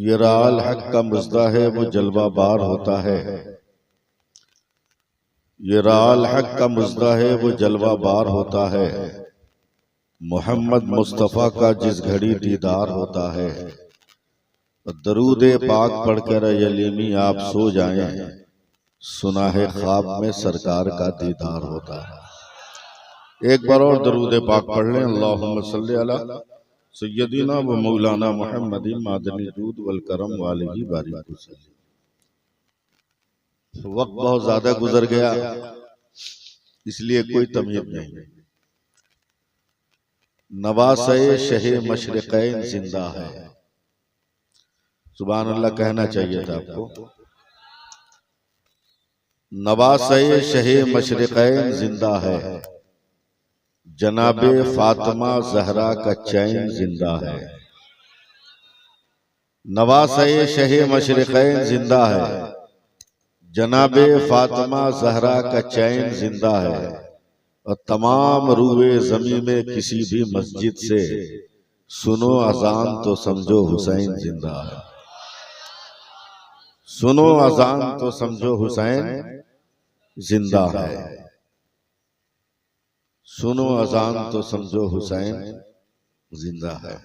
ये राल हक का मुजदा है वो जलवा बार होता है। ये राल हक का मुजदा है वो जलवा बार होता है। मोहम्मद मुस्तफ़ा का जिस घड़ी दीदार होता है। दरूद पाक पढ़कर यलीमी आप सो जाएं, सुना है ख्वाब में सरकार का दीदार होता है। एक बार और दरूद पाक पढ़ लें। अल्लाहुम्मा सल्ली अला सय्यदिना व मौलाना मुहम्मदिन मादनी दूद वल करम वालिही बारिक वसल्लम। वक्त बहुत ज्यादा गुजर गया, इसलिए कोई तमीज नहीं। नवासे शहे मशरिक़ैन जिंदा है। सुभान अल्लाह कहना चाहिए था आपको। नवासे शहे मशरिक़ैन जिंदा है। जनाबे फातिमा जहरा का चैन जिंदा है। नवासे शहे मशरिक़ैन जिंदा है। जनाबे फातिमा जहरा का चैन जिंदा है। और तमाम रूए ज़मीन में किसी भी मस्जिद से सुनो अजान तो समझो हुसैन जिंदा है। सुनो अजान तो समझो हुसैन जिंदा है। सुनो अजान तो समझो हुसैन जिंदा है।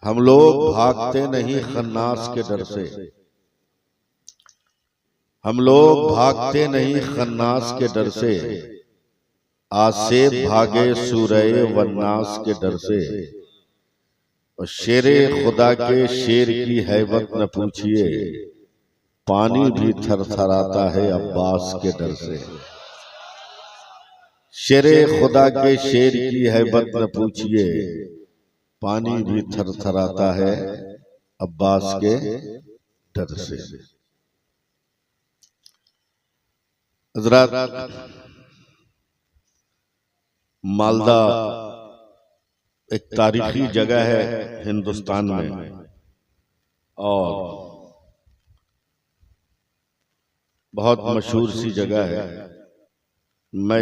हम लोग भागते नहीं खन्नास के डर से। हम लोग भागते नहीं खन्नास के डर से। आसेब भागे सूरए वन्नास के डर से। और शेरे खुदा के शेर की हैबत न पूछिए, पानी भी थरथराता है अब्बास के डर से। शेरे खुदा के शेर की हैबत न पूछिए, पानी भी थरथराता है अब्बास के डर से। हज़रात, मालदा एक तारीखी जगह है हिंदुस्तान में और बहुत मशहूर सी जगह है। मैं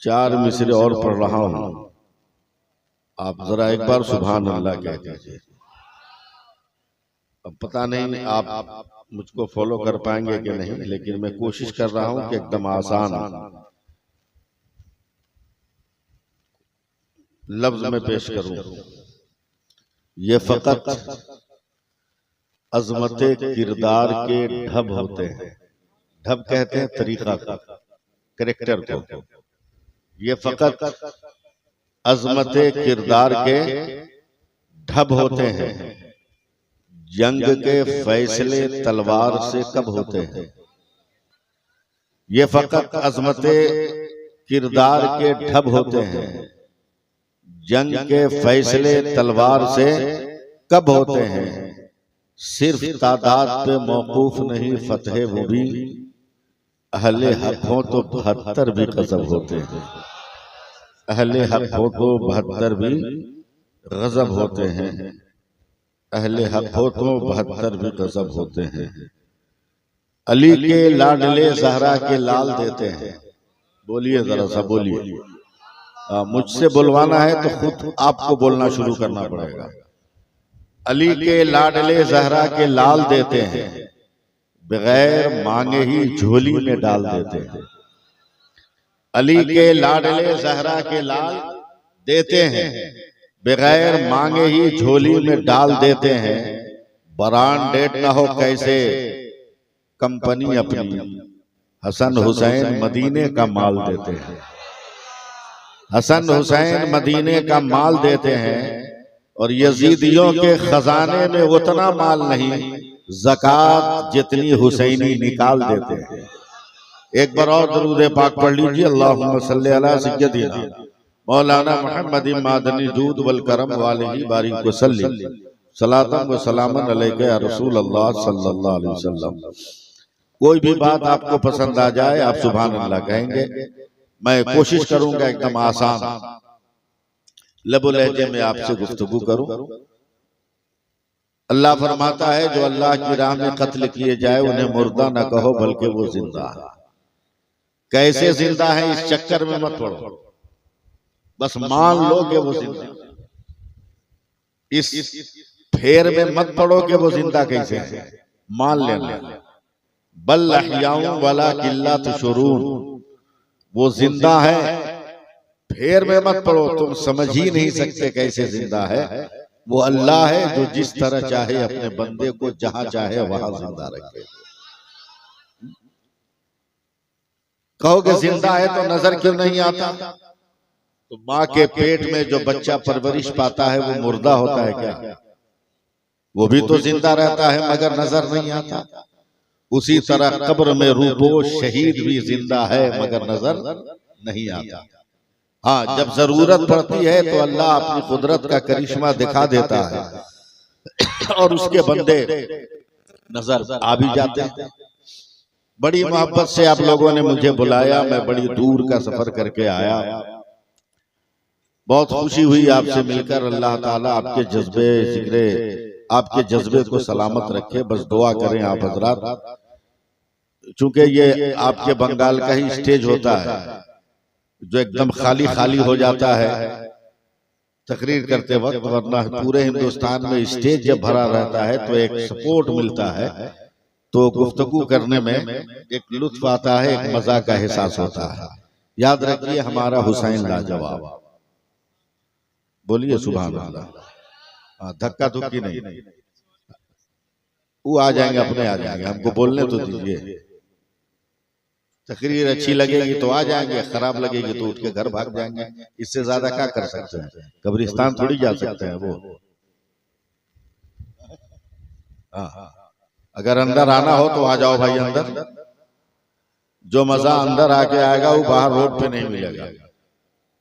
4 मिसरे और पढ़ रहा हूं, आप जरा एक बार सुभान अल्लाह कह दीजिए। अब पता नहीं आप मुझको फॉलो कर पाएंगे कि नहीं, लेकिन मैं कोशिश कर रहा हूं कि एकदम आसान लफ्ज में पेश करूं। ये फकत अजमते किरदार के ढब होते हैं। ढब कहते हैं तरीका का, करेक्टर को। ये फकत अजमते किरदार के ढब होते हैं। जंग के फैसले तलवार से कब होते हैं। ये फकत अजमते किरदार के ढब होते हैं। जंग के फैसले तलवार से कब होते हैं। सिर्फ तादाद पे मौकूफ नहीं फतह वो भी, अहले हक हो तो 72 भी गजब होते हैं। अहले हक हो तो 72 भी गजब होते हैं। अहले हक हो तो 72 भी गजब होते हैं। अली के लाडले ज़हरा के लाल देते हैं। बोलिए जरा सा बोलिए। मुझसे बुलवाना है तो खुद आपको बोलना शुरू करना पड़ेगा। अली के लाडले ज़हरा के लाल देते हैं। बगैर मांगे ही झोली में डाल देते हैं। अली के लाडले ज़हरा के लाल देते हैं। बगैर मांगे ही झोली में डाल देते हैं। ब्रांडेड ना हो कैसे कंपनी अपनी, हसन हुसैन मदीने का माल देते हैं। हसन हुसैन मदीने का माल देते हैं। और यजीदियों के खजाने में उतना माल नहीं, ज़कात जितनी हुसैनी निकाल देते हैं। एक बार और दरूद पाक पढ़ लीजिए। अल्लाहुम्मा सल्ली अला सय्यदिना मौलाना मुहम्मदिन मादनी दूद वल करम वालिही बारिक वसल्लम। सलातन व सलामन अलैका या रसूल अल्लाह सल्लल्लाहु अलैहि वसल्लम। कोई भी बात आपको पसंद आ जाए, आप सुभान अल्लाह कहेंगे। मैं कोशिश करूंगा एकदम आसान लबो लहजे में आपसे गुफ्तगू करूं। अल्लाह फरमाता है जो अल्लाह की राह में कत्ल किए जाए उन्हें मुर्दा न कहो बल्कि वो जिंदा है। कैसे जिंदा है इस चक्कर में मत पड़ो। बस मान लो कि वो जिंदा। इस फेर में मत पड़ो कि वो जिंदा कैसे है, मान लेना। बल अहयाउं वला किल्ला तुशुरून, वो जिंदा है, फेर में मत पड़ो, तुम समझ ही नहीं सकते कैसे जिंदा है। वो अल्लाह है जो जिस तरह चाहे अपने बंदे को जहां चाहे वहां जिंदा रखे। कहोगे जिंदा है तो नजर क्यों नहीं आता? तो माँ के पेट में जो बच्चा परवरिश पाता है वो मुर्दा होता है क्या? वो भी तो जिंदा रहता है मगर नजर नहीं आता। उसी तरह कब्र में रूपोश शहीद भी जिंदा है मगर नजर नहीं आता। हाँ, जब जरूरत पड़ती है तो अल्लाह अपनी कुदरत का करिश्मा दिखा देता है और उसके बंदे नजर आ भी जाते हैं। बड़ी मोहब्बत से आप लोगों ने मुझे बुलाया, मैं बड़ी दूर का सफर करके आया, बहुत खुशी हुई आपसे मिलकर। अल्लाह ताला आपके जज्बे जिक्रे, आपके जज्बे को सलामत रखे, बस दुआ करें आप हजरात। चूंकि ये आपके बंगाल का ही स्टेज होता है जो एकदम खाली खाली हो जाता है तकरीर करते वक्त, वरना पूरे हिंदुस्तान में स्टेज जब भरा रहता है तो एक सपोर्ट मिलता है, तो गुफ्तगू करने में एक लुत्फ आता है, एक मजा का एहसास होता है। याद रखिए हमारा हुसैन लाजवाब। बोलिए सुभान अल्लाह। धक्का धुक्की नहीं, वो आ जाएंगे, अपने आ जाएंगे, हमको बोलने तो दीजिए। तकरीर अच्छी लगेगी तो आ जाएंगे, खराब लगेगी तो उठ के घर भाग जाएंगे। इससे ज्यादा क्या कर सकते हैं? कब्रिस्तान थोड़ी जा सकते हैं वो। हाँ, अगर अंदर आना हो तो आ जाओ भाई अंदर। जो मजा अंदर आके आएगा वो बाहर रोड पे नहीं मिलेगा।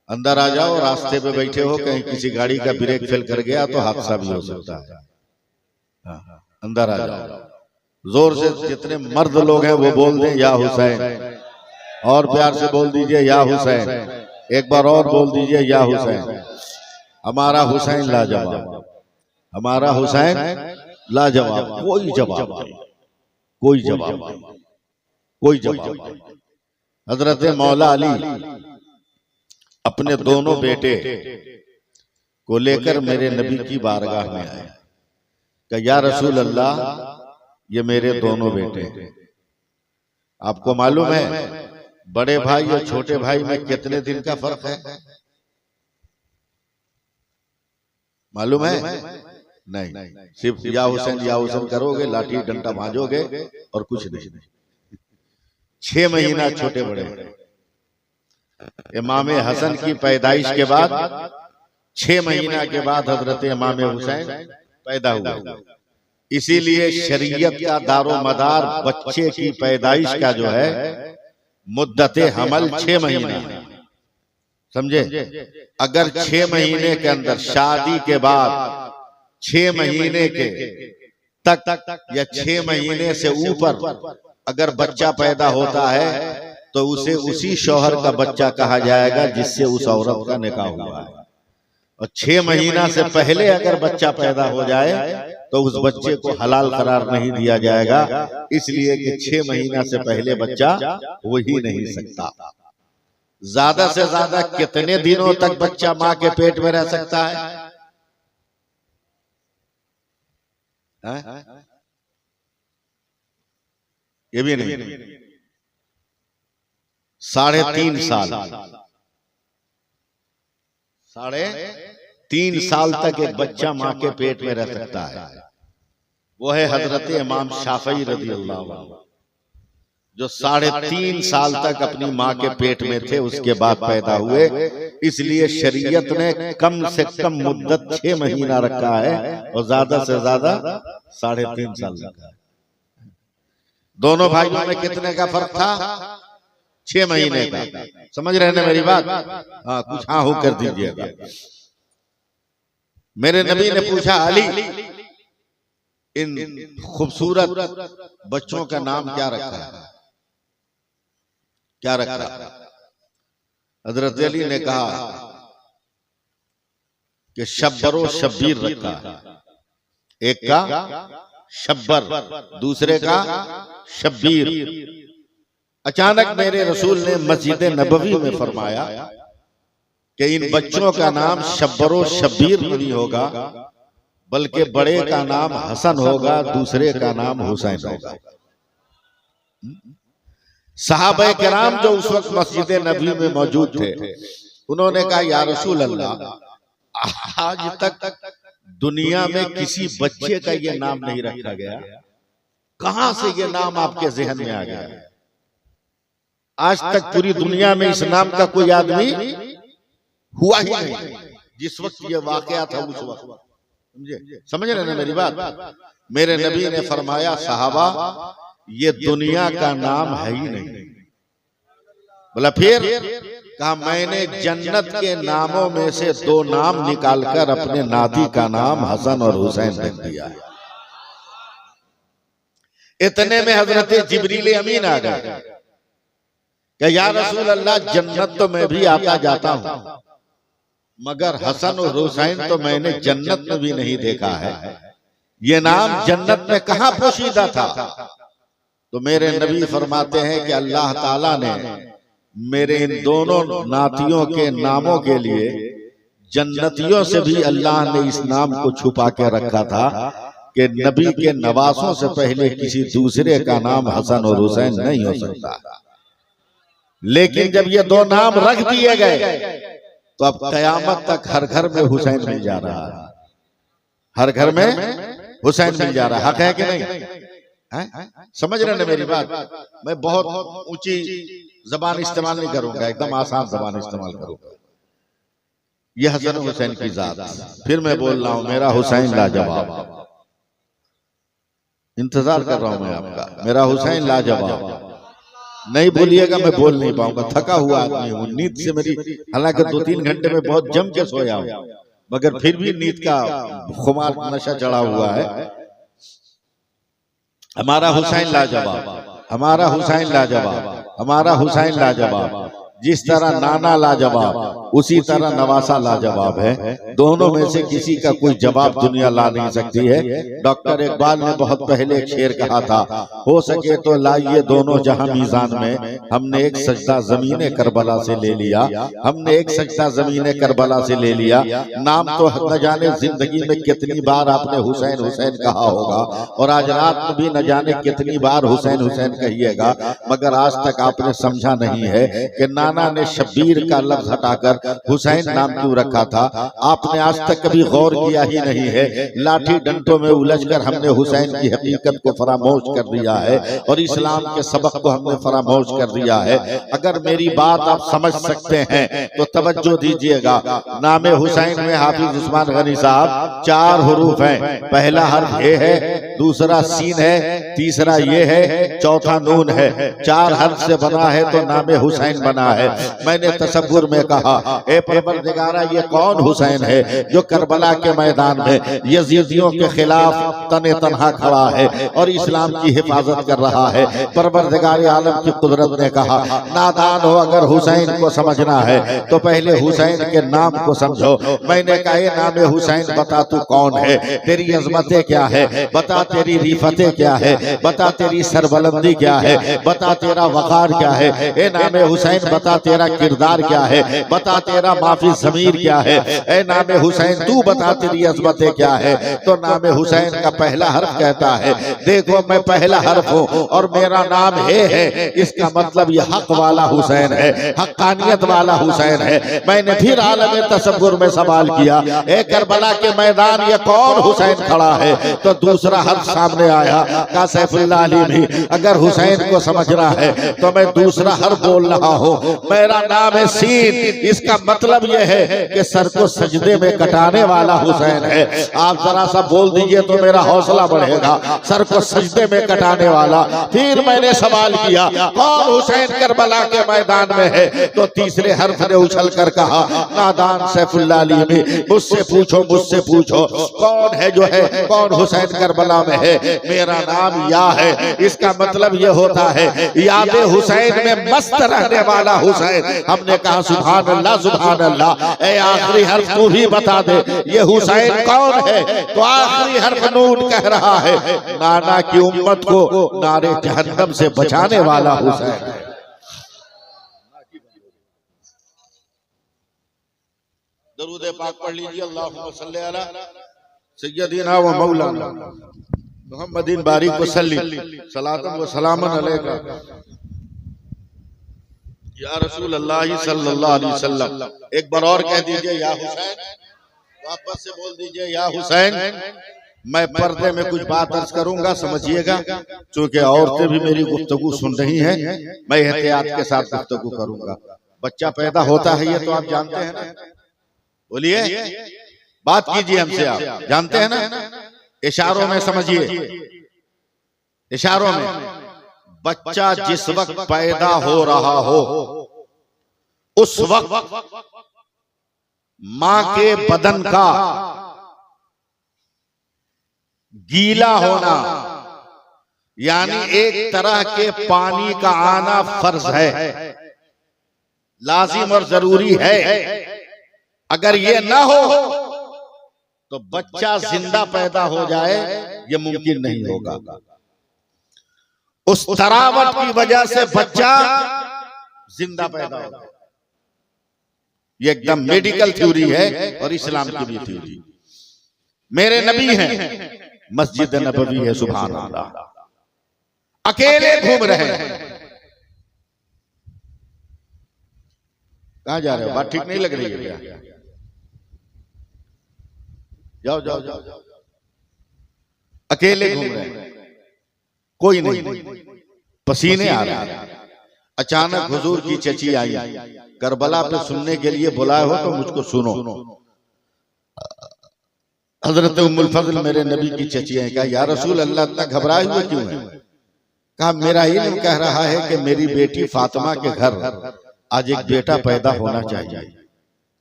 अंदर आ जाओ, रास्ते पे बैठे हो, कहीं किसी गाड़ी का ब्रेक फेल कर गया तो हादसा भी हो सकता है। हाँ, अंदर आ जाओ। जोर से जितने मर्द लोग हैं वो बोल दें या हुसैन, और प्यार से बोल दीजिए या हुसैन। एक बार और बोल दीजिए या हुसैन। हमारा हुसैन लाजवाब, हमारा हुसैन लाजवाब। कोई जवाब नहीं, कोई जवाब नहीं, कोई जवाब नहीं। हजरत मौला अली अपने दोनों बेटे को लेकर मेरे नबी की बारगाह में आए कि या रसूल अल्लाह, ये मेरे दोनों बेटे। आपको मालूम है बड़े भाई और छोटे भाई में कितने दिन का फर्क है? मालूम है? नहीं, सिर्फ या हुसैन करोगे, लाठी डंडा भांजोगे और कुछ नहीं। 6 महीना छोटे बड़े। इमाम हसन की पैदाइश के बाद 6 महीना के बाद हजरत इमाम हुसैन पैदा हुए। इसीलिए शरीयत का दारो मदार बच्चे की पैदाइश का जो है मुद्दते हमल 6 महीना, समझे? अगर 6 महीने के अंदर शादी के बाद 6 महीने के तक या 6 महीने से ऊपर अगर बच्चा पैदा होता है तो उसे उसी शौहर का बच्चा कहा जाएगा जिससे उस औरत का निकाह हुआ है। और 6 महीना से पहले अगर बच्चा पैदा हो जाए तो उस बच्चे को हलाल करार नहीं दिया जाएगा, इसलिए कि 6 महीना से पहले बच्चा हो ही नहीं सकता। ज्यादा से ज्यादा कितने दिनों तक बच्चा मां के पेट में रह सकता है? ये भी नहीं। 3.5 साल, 3.5 साल तक एक बच्चा मां के पेट में रह सकता है। वो है हजरत इमाम शाफई रज़ी अल्लाह अन्हु, जो 3.5 साल तक अपनी मां के पेट में थे, उसके बाद पैदा हुए। इसलिए शरीयत ने कम से कम मुद्दत 6 महीना रखा है और ज्यादा से ज्यादा 3.5 साल रखा है। दोनों भाइयों में कितने का फर्क था? 6 महीने का। समझ रहे हैं मेरी बात? हाँ, कुछ हाँ हो कर दीजिएगा। मेरे नबी ने पूछा, अली इन खूबसूरत बच्चों का नाम क्या रखा है? क्या रखा? हजरत अली ने कहा कि शब्बर व शब्बीर रखा। एक का शब्बर, दूसरे का शब्बीर। अचानक मेरे रसूल ने मस्जिद नबवी में फरमाया कि इन बच्चों का नाम शब्बरो शब्बीर नहीं होगा, बल्कि बड़े का नाम हसन होगा, दूसरे का नाम हुसैन होगा। सहाबा किराम जो उस वक्त मस्जिद नबी में मौजूद थे, उन्होंने कहा या रसूल अल्लाह, आज तक दुनिया में किसी बच्चे का ये नाम नहीं रखा गया, कहां से ये नाम आपके जहन में आ गया? आज तक पूरी दुनिया में इस नाम का कोई आदमी हुआ ही नहीं जिस वक्त ये वाकया था उस वक्त। समझ रहे ना मेरी बात? मेरे नबी ने फरमाया साहबा ये दुनिया का नाम है ही नहीं। बोला फिर? कहा मैंने जन्नत के नामों में से 2 नाम निकालकर अपने नाती का नाम हसन और हुसैन रख दिया। इतने में हजरत जिब्रील अमीन आ गए कि या रसूल अल्लाह, जन्नत तो मैं भी आता जाता हूं, मगर हसन और हुसैन तो मैंने जन्नत में भी नहीं देखा है, ये नाम जन्नत में कहां पोशीदा था? तो मेरे नबी फरमाते हैं कि अल्लाह ताला ने मेरे इन दोनों नातियों के नामों के लिए जन्नतियों से भी अल्लाह ने इस नाम को छुपा के रखा था कि नबी के नवासों से पहले किसी दूसरे का नाम हसन और हुसैन नहीं हो सकता। लेकिन जब ये 2 नाम रख दिए गए तो अब कयामत तक हर घर में हुसैन मिल जा रहा है, हर घर में हुसैन मिल जा रहा है। हक है कि नहीं? समझ रहे ना मेरी बात? मैं बहुत ऊंची जबान इस्तेमाल नहीं करूंगा, एकदम आसान जबान इस्तेमाल करूंगा। यह हसन हुसैन की जात। फिर मैं बोल रहा हूं, मेरा हुसैन लाजवाब। इंतजार कर रहा हूं मैं आपका, मेरा हुसैन लाजवाब। नहीं बोलिएगा, मैं बोल नहीं पाऊंगा, थका हुआ आदमी हूं, नींद से मेरी, हालांकि 2-3 घंटे में बहुत जम के सोया हूं, मगर फिर भी नींद का खुमार नशा चढ़ा हुआ है। हमारा हुसैन लाजवाब, हमारा हुसैन लाजवाब, हमारा हुसैन लाजवाब। जिस तरह नाना लाजवाब, उसी तरह नवासा लाजवाब है। दोनों में से किसी का कोई जवाब दुनिया ला नहीं सकती है। डॉक्टर इकबाल ने बहुत पहले एक शेर कहा था, हो सके तो लाइए दोनों जहां मीजान में, हमने एक सजदा जमीने करबला से ले लिया, हमने एक सजदा जमीने करबला से ले लिया। नाम तो न जाने जिंदगी में कितनी बार आपने हुसैन हुसैन कहा होगा, और आज रात में भी न जाने कितनी बार हुसैन हुसैन कहिएगा, मगर आज तक आपने समझा नहीं है कि नाना ने शब्बीर का लफ्ज हटाकर हुसैन नाम क्यों रखा था। आपने आज तक कभी गौर किया ही नहीं है। लाठी डंडों में उलझकर हमने हुसैन की हकीकत को फरामोश कर दिया है और इस्लाम के सबक को हमने फरामोश कर दिया है। अगर मेरी बात आप समझ सकते हैं तो तवज्जो दीजिएगा। नाम हुसैन में हाफिज उस्मान गनी साहब 4 हुरूफ हैं। पहला हर्फ ए है, दूसरा सीन है, तीसरा ये है, चौथा नून है। 4 हर्फ से बना है तो नाम हुसैन बना है। मैंने तसव्वुर में कहा, ए परवरदिगारा, ये कौन हुसैन है जो करबला के मैदान में यजीदियों के खिलाफ तने तनहा खड़ा है और इस्लाम की हिफाजत कर रहा है। परवरदिगार आलम की कुदरत ने कहा, नादान हो, अगर हुसैन को समझना है तो पहले हुसैन के नाम को समझो। मैंने कहा, ये नाम हुसैन बता, तू कौन है, तेरी अजमतें क्या है, बता तेरी रिफतें क्या है, बता तेरी सरबलंदी क्या है, बता तेरा वकार क्या है। ए नाम हुसैन बता तेरा किरदार क्या है, बता तेरा माफी ज़मीर क्या है। ए नाम हुसैन तू बता तेरी अज़मतें क्या है। तो नाम हुसैन का पहला हर्फ कहता है, देखो मैं पहला हर्फ हूँ और मेरा नाम है। इसका मतलब ये हक वाला हुसैन है, हक्कानियत वाला हुसैन है। मैंने फिर आलम तसव्वुर में सवाल किया, ए करबला के मैदान ये कौन हुसैन खड़ा है। तो दूसरा हर्फ सामने आया, का सैफुल्लाह अली भी अगर हुसैन को समझना है तो मैं दूसरा हर्फ बोल रहा हूँ, मेरा नाम है सीन। इसका मतलब यह है कि सर को सजदे में कटाने वाला हुसैन है। आप जरा सा बोल दीजिए तो मेरा हौसला बढ़ेगा, सर को सजदे में कटाने वाला। फिर मैंने सवाल किया, कौन हुसैन करबला के मैदान में है। तो तीसरे हर्फ ने उछल कर कहा, नादान सैफुल्लाह अली में, मुझसे पूछो, मुझसे पूछो कौन है जो है, कौन हुसैन करबला में है। मेरा नाम या है। इसका मतलब यह होता है याद हुसैन में मस्त रहने वाला हुसैन। हमने कहा सुभान अल्लाह, सुभान अल्लाह। ए आखिरी हर्फ तू भी बता दे, ये हुसैन कौन है। तो आखिरी हर्फ नून कह रहा है, नाना की उम्मत को नारे जहन्नम से बचाने वाला हुसैन है। दरूद पाक पढ़ लीजिए, अल्लाहुम्मा सल्ली अला सय्यदिना व मौलाना मुहम्मदिन बारिक वसल्ली सलातन व सलामन अलैका या रसूल अल्लाह सल्लल्लाहु अलैहि वसल्लम। एक बार और कह दीजिए या हुसैन, वापस से बोल दीजिए या हुसैन। मैं पर्दे में कुछ बात अर्ज करूंगा, समझिएगा, क्योंकि औरतें भी मेरी गुफ्तगू सुन रही हैं। मैं एहतियात के साथ गुफ्तगू करूंगा। बच्चा पैदा होता है ये तो आप जानते हैं ना, बोलिए, बात कीजिए हमसे, आप जानते हैं ना, इशारों में समझिए, इशारों में। बच्चा जिस वक्त पैदा हो रहा हो उस वक्त मां के बदन का गीला होना, यानी एक तरह के पानी का आना फर्ज है, लाजिम और जरूरी है। अगर ये ना हो तो बच्चा जिंदा पैदा हो जाए ये मुमकिन नहीं होगा। उस तरावट की वजह से बच्चा जिंदा पैदा होगा। ये एकदम मेडिकल थ्योरी है और इस्लाम की भी थ्योरी। मेरे नबी हैं, मस्जिद नबवी है, सुभान अल्लाह, अकेले घूम रहे हैं। कहां जा रहे हो? बात ठीक नहीं लग रही है क्या? जाओ जाओ जाओ। अकेले घूम रहे हैं, कोई नहीं, पसीने आ रहे हैं। अचानक हुजूर की चची आई, करबला पे सुनने के लिए बुलाए हो तो मुझको सुनो। हजरत उम्मुल फजल मेरे नबी की चची है। कहा या रसूल अल्लाह, इतना घबराए हुए क्यों है? कहा मेरा इल्म कह रहा है कि मेरी बेटी फातिमा के घर आज एक बेटा पैदा होना चाहिए,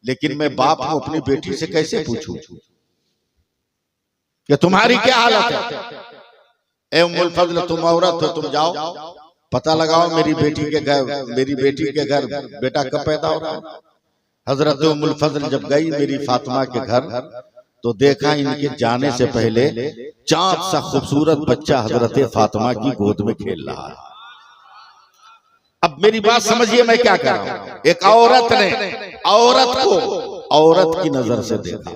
लेकिन मैं बाप हूं, अपनी बेटी से कैसे पूछूं कि तुम्हारी क्या हालत है? ए उम्मुल फजल, तुम औरत हो, तुम जाओ पता लगाओ मेरी बेटी के घर बेटा कब पैदा हो रहा है। हजरत उम्मुल फजल जब गई मेरी फातिमा के घर तो देखा इनके जाने से पहले चांद सा खूबसूरत बच्चा हजरत फातिमा की गोद में खेल रहा है। अब मेरी बात समझिए, मैं क्या कर रहा हूं। एक औरत ने औरत को औरत की नजर से देखा,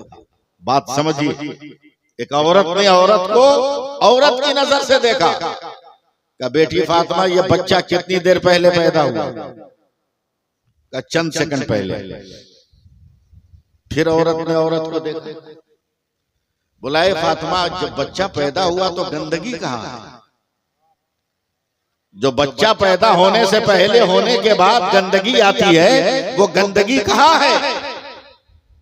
बात समझिए। एक औरत ने औरत को औरत की नजर से देखा। का बेटी फातिमा, ये बच्चा कितनी देर पहले पैदा हुआ? का चंद सेकंड पहले। फिर औरत ने औरत को देखा, बुलाए फातिमा, जब बच्चा पैदा हुआ तो गंदगी कहाँ है? जो बच्चा पैदा होने से पहले होने के बाद गंदगी आती है, वो गंदगी कहाँ है?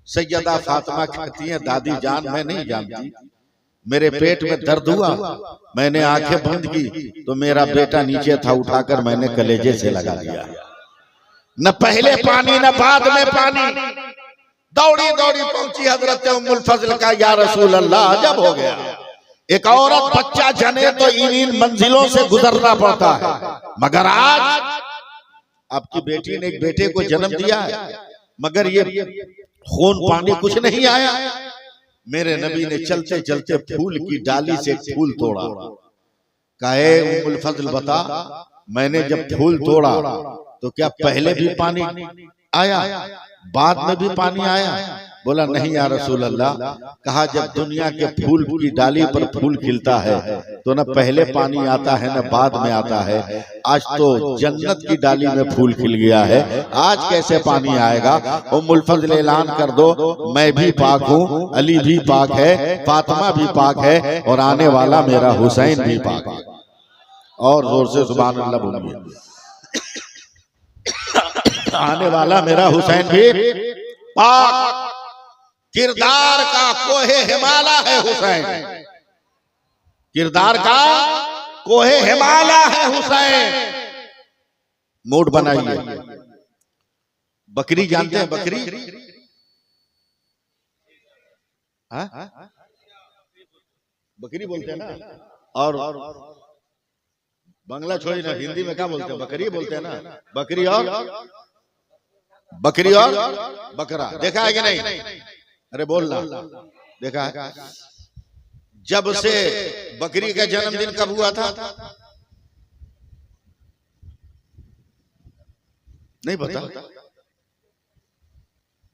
सैयदा फातिमा कहती है, दादी जान मैं नहीं जानती, मेरे पेट में दर्द हुआ, मैंने आंखें बंद की तो मेरा बेटा नीचे था, उठाकर मैंने कलेजे से लगा दिया। न पहले पानी न बाद में पानी। दौड़ी दौड़ी पहुंची हजरत उम्मुल फजल का, या रसूल अल्लाह, जब हो गया। एक औरत बच्चा जने तो इन मंजिलों से गुजरना पड़ता है, मगर आज आपकी बेटी ने एक बेटे को जन्म दिया है, मगर ये खून पानी कुछ नहीं आया। मेरे नबी ने चलते चलते फूल की डाली से फूल तोड़ा। कहे उम्मुल फजल बता, मैंने जब फूल तोड़ा तो क्या पहले भी पानी आया, बाद में भी पानी आया? बोला नहीं या रसूल अल्लाह। कहा जब दुनिया के फूल की डाली पर फूल खिलता है तो न पहले पानी आता है न बाद में आता है। आज तो जन्नत की डाली में फूल खिल गया है, आज कैसे पानी आएगा? उम्मुल फजल ऐलान कर दो, मैं भी पाक हूँ, अली भी पाक है, फातिमा भी पाक है, और आने वाला मेरा हुसैन भी पाक है। और जोर से सुभान अल्लाह बोलिए। आने वाला मेरा हुसैन भी पाक। किरदार का कोहे हिमाला है हुसैन, किरदार का कोहे हिमाला है हुसैन। मूड बनाइए। बकरी जानते हैं? बकरी, बकरी बोलते हैं ना, और बांग्ला छोड़ी ना, हिंदी में क्या बोलते हैं? बकरी बोलते हैं ना। बकरी और बकरा देखा है कि नहीं? अरे बोलना, देखा है? जब से बकरी का जन्मदिन कब हुआ था? नहीं पता?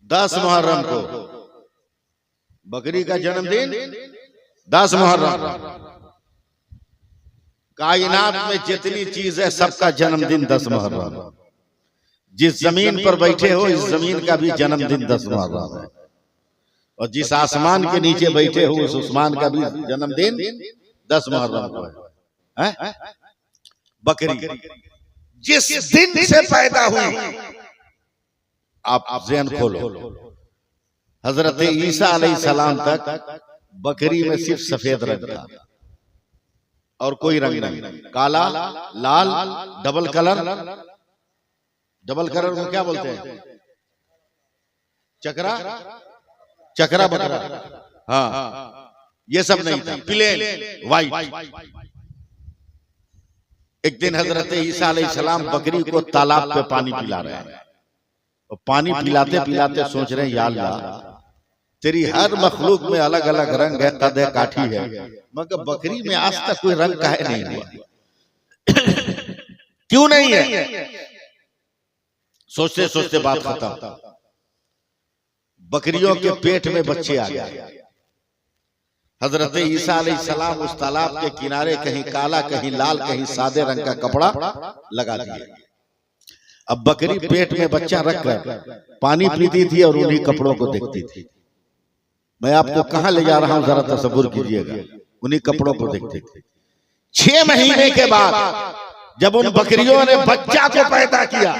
10 मुहर्रम को बकरी का जन्मदिन 10 मुहर्रम। कायनात में जितनी चीज है सबका जन्मदिन 10 मुहर्रम। जिस जमीन पर बैठे हो इस जमीन का भी जन्मदिन 10 मुहर्रम है, और जिस आसमान के नीचे बैठे हो उस आसमान का भी जन्मदिन 10 मुहर्रम को है। बकरी जिस दिन से पैदा हुई, आप ज़हन खोलो, हजरत ईसा अलैहिस्सलाम तक बकरी में सिर्फ सफेद रंग था और कोई रंग नहीं, काला, लाल, डबल कलर। डबल कलर को क्या बोलते हैं? चकरा, चकरा बकरा। हाँ, ये सब नहीं था, प्लेन वाइट। एक दिन हजरत ईसा अलैहिस्सलाम बकरी को तालाब पे पानी पिला रहे हैं, और पानी पिलाते पिलाते सोच रहे हैं, या अल्लाह तेरी हर मखलूक में अलग अलग रंग है, कद है, काठी है, मगर बकरी में आज तक कोई रंग काहे नहीं हुआ? क्यों नहीं है? सोचते सोचते बात खत्म। बकरियों के पेट में बच्चे आ गए। हजरत ईसा अलैहिस्सलाम उस तालाब के किनारे कहीं काला, कहीं लाल, कहीं सादे रंग का कपड़ा लगा दिए। अब बकरी पेट में बच्चा रखकर पानी पीती थी और उन्हीं कपड़ों को देखती थी। मैं आपको कहां ले जा रहा हूं, जरा तसव्वुर कीजिएगा। उन्हीं कपड़ों को देखते थे। 6 महीने के बाद जब उन बकरियों ने बच्चा को पैदा किया,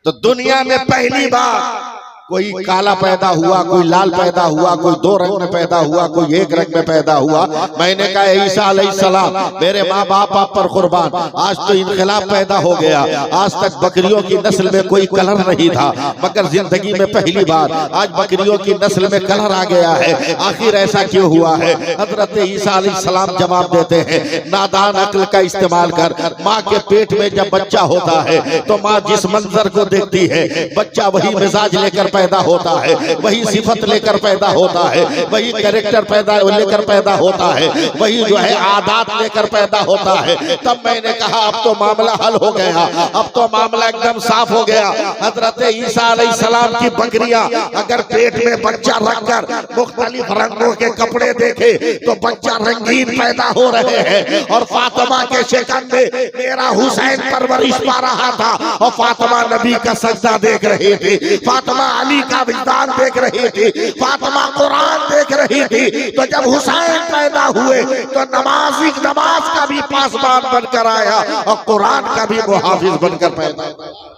तो दुनिया में पहली बार कोई काला पैदा हुआ, कोई लाल पैदा हुआ, कोई 2 रंग में पैदा हुआ, कोई 1 रंग में पैदा हुआ। मैंने कहा ईसा अलैहिस्सलाम मेरे माँ बाप आप पर कुर्बान, आज तो इनकलाब पैदा हो गया। आज तक बकरियों की नस्ल में कोई कलर नहीं था, मगर जिंदगी में पहली बार आज बकरियों की नस्ल में कलर आ गया है। आखिर ऐसा क्यों हुआ है? हजरत ईसा अलैहिस्सलाम जवाब देते हैं, नादान अक्ल का इस्तेमाल कर। माँ के पेट में जब बच्चा होता है तो माँ जिस मंजर को देखती है, बच्चा वही मिजाज लेकर पैदा होता है, वही सिफत लेकर पैदा होता है, वही कैरेक्टर पैदा लेकर पैदा होता है, वही जो है आदत लेकर पैदा होता है। तब मैंने कहा अब तो मामला हल हो गया, अब तो मामला एकदम साफ हो गया। हजरत ईसा अलैहिस्सलाम की बकरियां अगर पेट में बच्चा रखकर मुख्तलिफ रंगों के कपड़े देखे तो बच्चा रंगीन पैदा हो रहे हैं। और फातिमा के शिकन में मेरा हुसैन परवरिश पा रहा था, और फातिमा नबी का सजदा देख रही थी, फातिमा अली का विजदान देख रही थी, फातिमा कुरान देख रही थी। तो जब हुसैन पैदा हुए तो नमाज का भी पासबान बनकर आया और कुरान का भी मुहाफिज बनकर पैदा हुआ।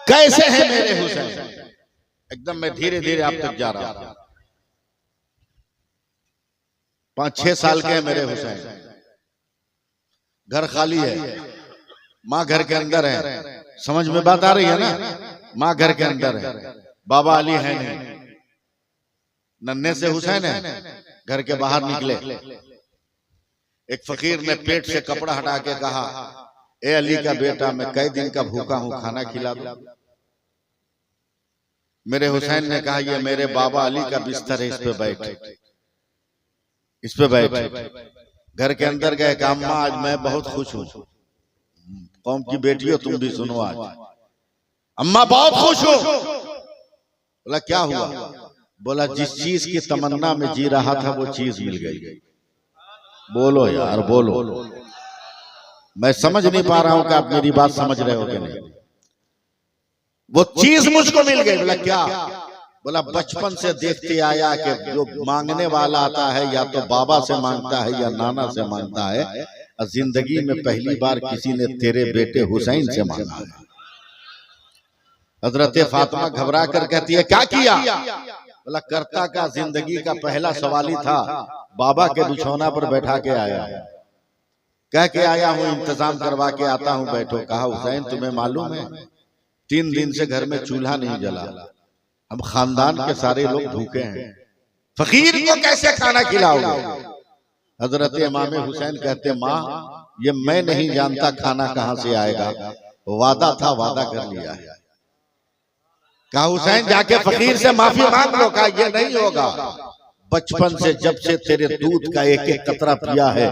कैसे हैं मेरे हुसैन? एकदम मैं धीरे धीरे आप तक जा रहा हूं। 5-6 साल के हैं मेरे हुसैन। घर खाली है, माँ घर के अंदर है। समझ में बात आ रही है ना? माँ घर के अंदर है, बाबा अली है नहीं। नन्हे से हुसैन है, घर के बाहर निकले। एक फकीर ने पेट से कपड़ा हटा के कहा, ए अली का बेटा, मैं कई दिन का भूखा हूं, खाना खिला दो। मेरे हुसैन ने कहा, ये मेरे बाबा अली का बिस्तर है, इस पे बैठ, इस पे बैठ। घर के अंदर गए, कहा अम्मा आज मैं बहुत खुश हूँ। कौम की बेटियों तुम भी सुनो आज। अम्मा बहुत खुश हो। बोला क्या हुआ? बोला जिस चीज की तमन्ना में जी रहा था वो चीज मिल गई। बोलो यार बोलो, मैं समझ नहीं पा रहा हूं कि आप मेरी बात समझ रहे हो कि नहीं। वो चीज मुझको मिल गई। बोला क्या? बोला बचपन से देखते आया कि जो मांगने वाला आता है या तो बाबा से मांगता है या नाना से मांगता है, और जिंदगी में पहली बार किसी ने तेरे बेटे हुसैन से मांगा है। हजरत फातिमा घबरा कर कहती है क्या किया? बोला करता का जिंदगी का पहला सवाल ही था, बाबा के बिछौना पर बैठा के आया है, कह के आया हूँ इंतजाम करवा के आता हूँ, बैठो। कहा हुसैन तुम्हें मालूम है 3 दिन से घर में चूल्हा नहीं जला, हम खानदान के सारे लोग भूखे हैं, फकीर को कैसे खाना खिलाओगे? हजरत इमाम हुसैन कहते माँ ये मैं नहीं जानता खाना कहां से आएगा, वादा था वादा कर लिया है। कहा हुसैन जाके फकीर से माफी मांग लो। कहा ये नहीं होगा, बचपन से जब से तेरे दूध का एक एक कतरा पिया है,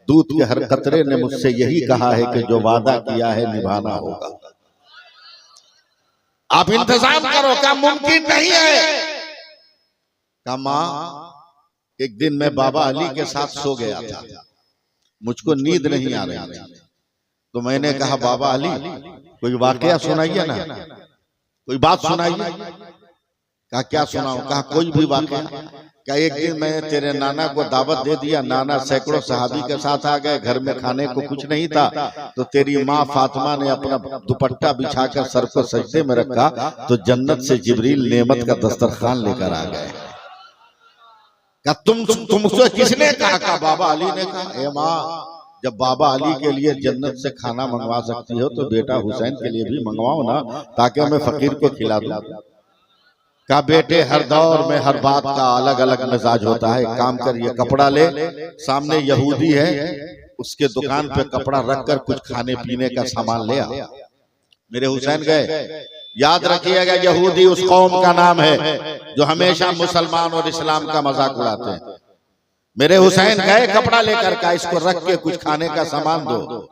दूध के हर कतरे ने मुझसे यही कहा है कि जो वादा किया है निभाना होगा, आप इंतजाम करो। क्या मुमकिन नहीं है? कहा मां, एक दिन मैं बाबा अली के साथ सो गया था, मुझको नींद नहीं आ रही थी, तो मैंने कहा बाबा अली कोई वाकया सुनाइए ना, कोई बात सुनाइए। कहा क्या सुनाऊं? कहा कोई भी वाकया। क्या एक दिन मैं तेरे नाना को दावत दे दिया, नाना सैकड़ों सहाबी के साथ आ गए, घर में खाने को कुछ नहीं था, तो तेरी माँ फातिमा ने अपना दुपट्टा बिछाकर सर को सजदे में रखा, तो जन्नत से जिब्रील नेमत का दस्तरखान लेकर आ गए। क्या तुमसे किसने कहा? कहा बाबा अली ने कहा। ए माँ, जब बाबा अली के लिए जन्नत से खाना मंगवा सकती हो तो बेटा हुसैन के लिए भी मंगवाओ ना, ताकि मैं फकीर को खिला दूं। कहा बेटे, हर दौर में हर बात का अलग अलग मिजाज होता है, काम कर, ये कपड़ा ले, सामने यहूदी है, उसके दुकान पे कपड़ा रखकर कुछ खाने पीने का सामान ले आ। मेरे हुसैन गए। याद रखिएगा, यहूदी उस कौम का नाम है जो हमेशा मुसलमान और इस्लाम का मजाक उड़ाते हैं। मेरे हुसैन गए, कपड़ा लेकर का, इसको रख के कुछ खाने का सामान दो।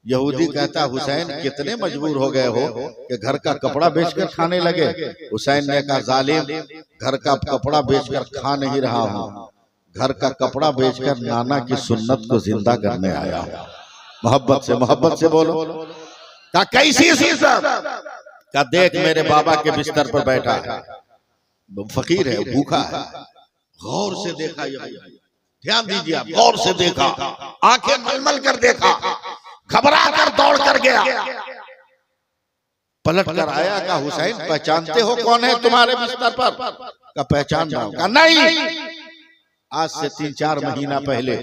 यहूदी कहता, हुसैन कितने मजबूर हो गए हो कि घर का कपड़ा बेचकर खाने लगे? हुसैन ने कहा, जालिम, घर का कपड़ा बेचकर खा नहीं रहा हूँ, घर का कपड़ा बेचकर नाना की सुन्नत को जिंदा करने आया हूँ। मोहब्बत से बोलो। का कैसी सुन्नत? का देख, मेरे बाबा के बिस्तर पर बैठा है, फकीर है, भूखा है, गौर से देखा, ध्यान दीजिए आप, गौर से देखा, आंखें मलमल कर देखा, घबरा कर दौड़ कर गया, पलट कर आया। का हुसैन पहचानते हो कौन है तुम्हारे बिस्तर पर? का पहचान रहा हूं। का नहीं, आज से 3-4 महीना पहले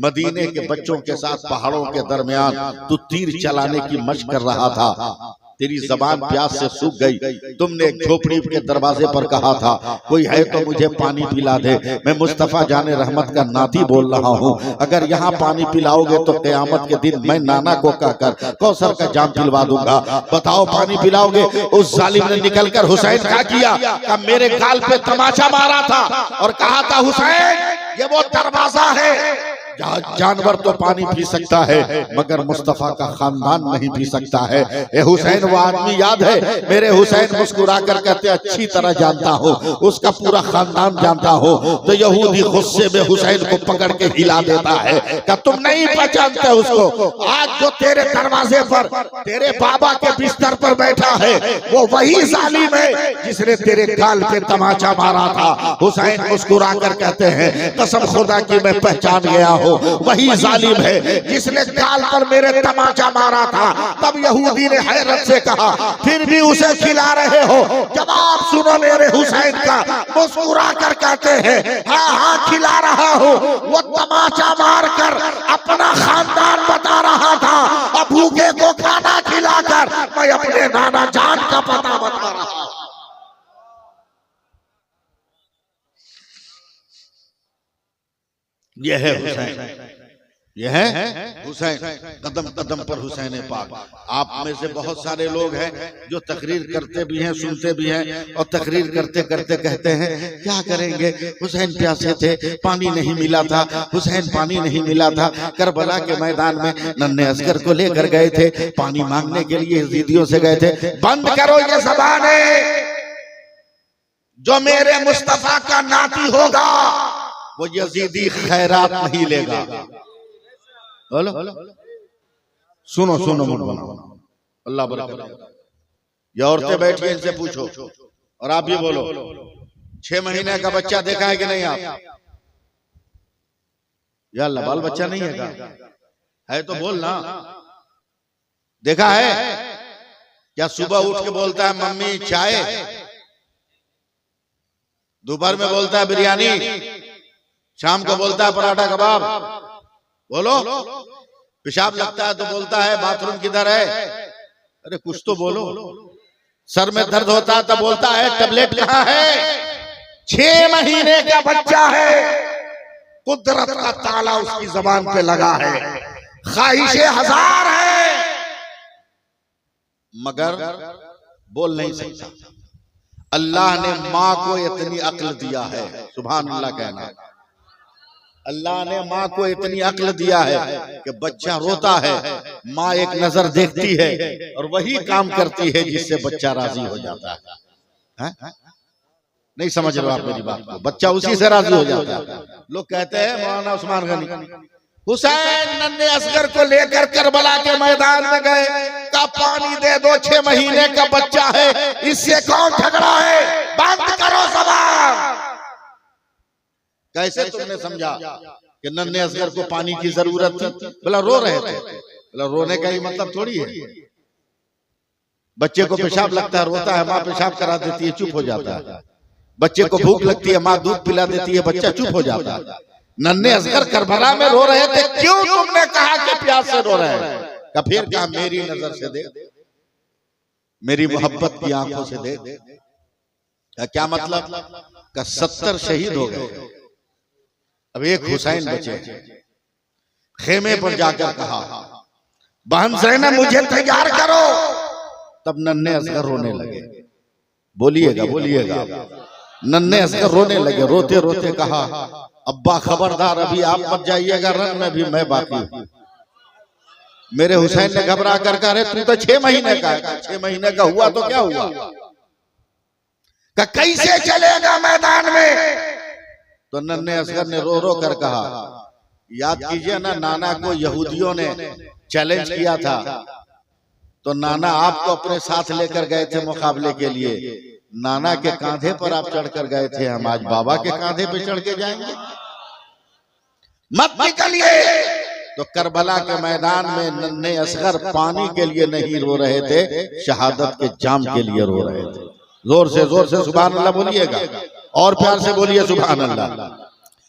मदीने के बच्चों के साथ पहाड़ों के दरमियान तू तीर चलाने की मशक कर रहा था, तेरी जबान प्यास से सूख गई, तुमने एक झोपड़ी के दरवाजे पर कहा था, कोई है तो मुझे पानी पिला दे, मैं मुस्तफा जाने रहमत का नाती बोल रहा हूँ, अगर यहाँ पानी पिलाओगे तो क़यामत के दिन मैं नाना को कहकर कौसर का जाम पिलवा दूंगा, बताओ पानी पिलाओगे? उस जालिम ने निकलकर हुसैन क्या किया? का मेरे गाल पे तमाचा मारा था और कहा था, हुसैन ये वो दरवाजा है, जानवर तो पानी पी सकता है मगर मुस्तफा का खानदान नहीं पी सकता है। ए हुसैन, वो आदमी याद है? मेरे हुसैन मुस्कुरा कर कहते, अच्छी तरह जानता हो, उसका पूरा खानदान जानता हो। तो यहूदी गुस्से में हुसैन को पकड़ के हिला देता है कि तुम नहीं पहचानते उसको, आज जो तेरे दरवाजे पर तेरे बाबा के बिस्तर पर बैठा है वो वही जालिम है जिसने तेरे गाल पे तमाचा मारा था। हुसैन मुस्कुरा कर कहते हैं, कसम खुदा की मैं पहचान गया हूँ, वही जालिम है जिसने गाल पर मेरे तमाचा मारा था। तब यहूदी ने हैरत से कहा, फिर भी उसे खिला रहे हो? जवाब सुनो मेरे हुसैन का, मुस्कुरा कर कहते हैं, हाँ हाँ खिला रहा हूँ। वो तमाचा मार कर अपना खानदान बता रहा था, अब भूखे को खाना खिलाकर मैं अपने नाना जान का पता बता रहा हूँ। यह है हुसैन, यह है हुसैन, कदम कदम पर हुसैन पाक। आप में से बहुत सारे लोग हैं जो तकरीर करते भी हैं, सुनते भी हैं, और तकरीर करते करते कहते हैं, क्या करेंगे, हुसैन प्यासे थे, पानी नहीं मिला था, हुसैन पानी नहीं मिला था, करबला के मैदान में नन्हे असगर को लेकर गए थे, पानी मांगने के लिए यजीदियों से गए थे। बंद करो ये ज़बानें, जो मेरे मुस्तफा का नाती होगा वो यजीदी खैरात नहीं लेगा। बोलो, सुनो सुनो, मुझ बनाओ, अल्लाह बरकत। ये औरतें बैठी, इनसे पूछो, और आप भी बोलो, 6 महीने का बच्चा देखा है कि नहीं आप? या अल्लाह, बाल बच्चा नहीं है का? है तो बोलना, देखा है क्या? सुबह उठ के बोलता है मम्मी चाय, दोपहर में बोलता है बिरयानी, शाम को बोलता है पराठा कबाब। बोलो, पेशाब लगता है तो बोलता है बाथरूम किधर है? अरे कुछ तो बोलो। सर में दर्द होता है तो बोलता है टेबलेट कहाँ है? 6 महीने का बच्चा है, कुदरत का ताला उसकी जबान पे लगा है, ख्वाहिशें हजार है मगर बोल नहीं सकता। अल्लाह ने माँ को इतनी अक्ल दिया है, सुभान अल्लाह कहना। अल्लाह ने माँ को इतनी अक्ल दिया है कि बच्चा रोता है, माँ एक नजर देखती है और वही काम करती है जिससे बच्चा राजी हो जाता है। नहीं समझ रहे हो आप मेरी बात को? बच्चा उसी से राजी हो जाता है। लोग कहते हैं मौलाना उस्मान गनी हुसैन नन्हे असगर को लेकर करबला के मैदान में गए, का पानी दे दो, 6 महीने का बच्चा है, इससे कौन झगड़ा है, बंद करो जबान। कैसे तुमने समझा कि नन्हे असगर को पानी की जरूरत थी? बोला रो रहे थे। बोला रोने का ही मतलब थोड़ी है, बच्चे को पेशाब लगता है, रोता है, माँ पेशाब करा देती है, चुप हो जाता है। बच्चे को भूख लगती है, माँ दूध पिला देती है, बच्चा चुप हो जाता है। नन्हे असगर करबला में रो रहे थे, क्यों तुमने कहा कि प्यास से रो रहे हैं? का फिर कहा मेरी नजर से देख, मेरी मोहब्बत की आंखों से देख। क्या मतलब? का 70 शहीद हो गए, अब एक हुसैन बचे। खेमे पर जाकर कहा बहन ज़ैनब मुझे तैयार करो। तब नन्हे असगर रोने लगे। बोलिएगा बोलिएगा। नन्हे असगर रोने लगे, रोते रोते कहा अब्बा खबरदार, अभी आप मत जाइएगा, रन में भी मैं बाकी हूं। मेरे हुसैन ने घबरा कर कहा, तू तो 6 महीने का है। 6 महीने का हुआ तो क्या हुआ? कैसे चलेगा मैदान में? तो नन्हे असगर ने रो रो कर कहा, याद कीजिए ना, नाना को यहूदियों ने चैलेंज किया था, तो नाना आपको अपने साथ लेकर गए थे मुकाबले के लिए। नाना के कांधे पर आप चढ़कर गए थे, हम आज बाबा के कांधे पे चढ़ के जाएंगे? मत निकलिए। तो करबला के मैदान में नन्हे असगर पानी के लिए नहीं रो रहे थे, शहादत के जाम के लिए रो रहे थे। जोर से सुभान अल्लाह बोलिएगा, और प्यार से बोलिए सुभान अल्लाह।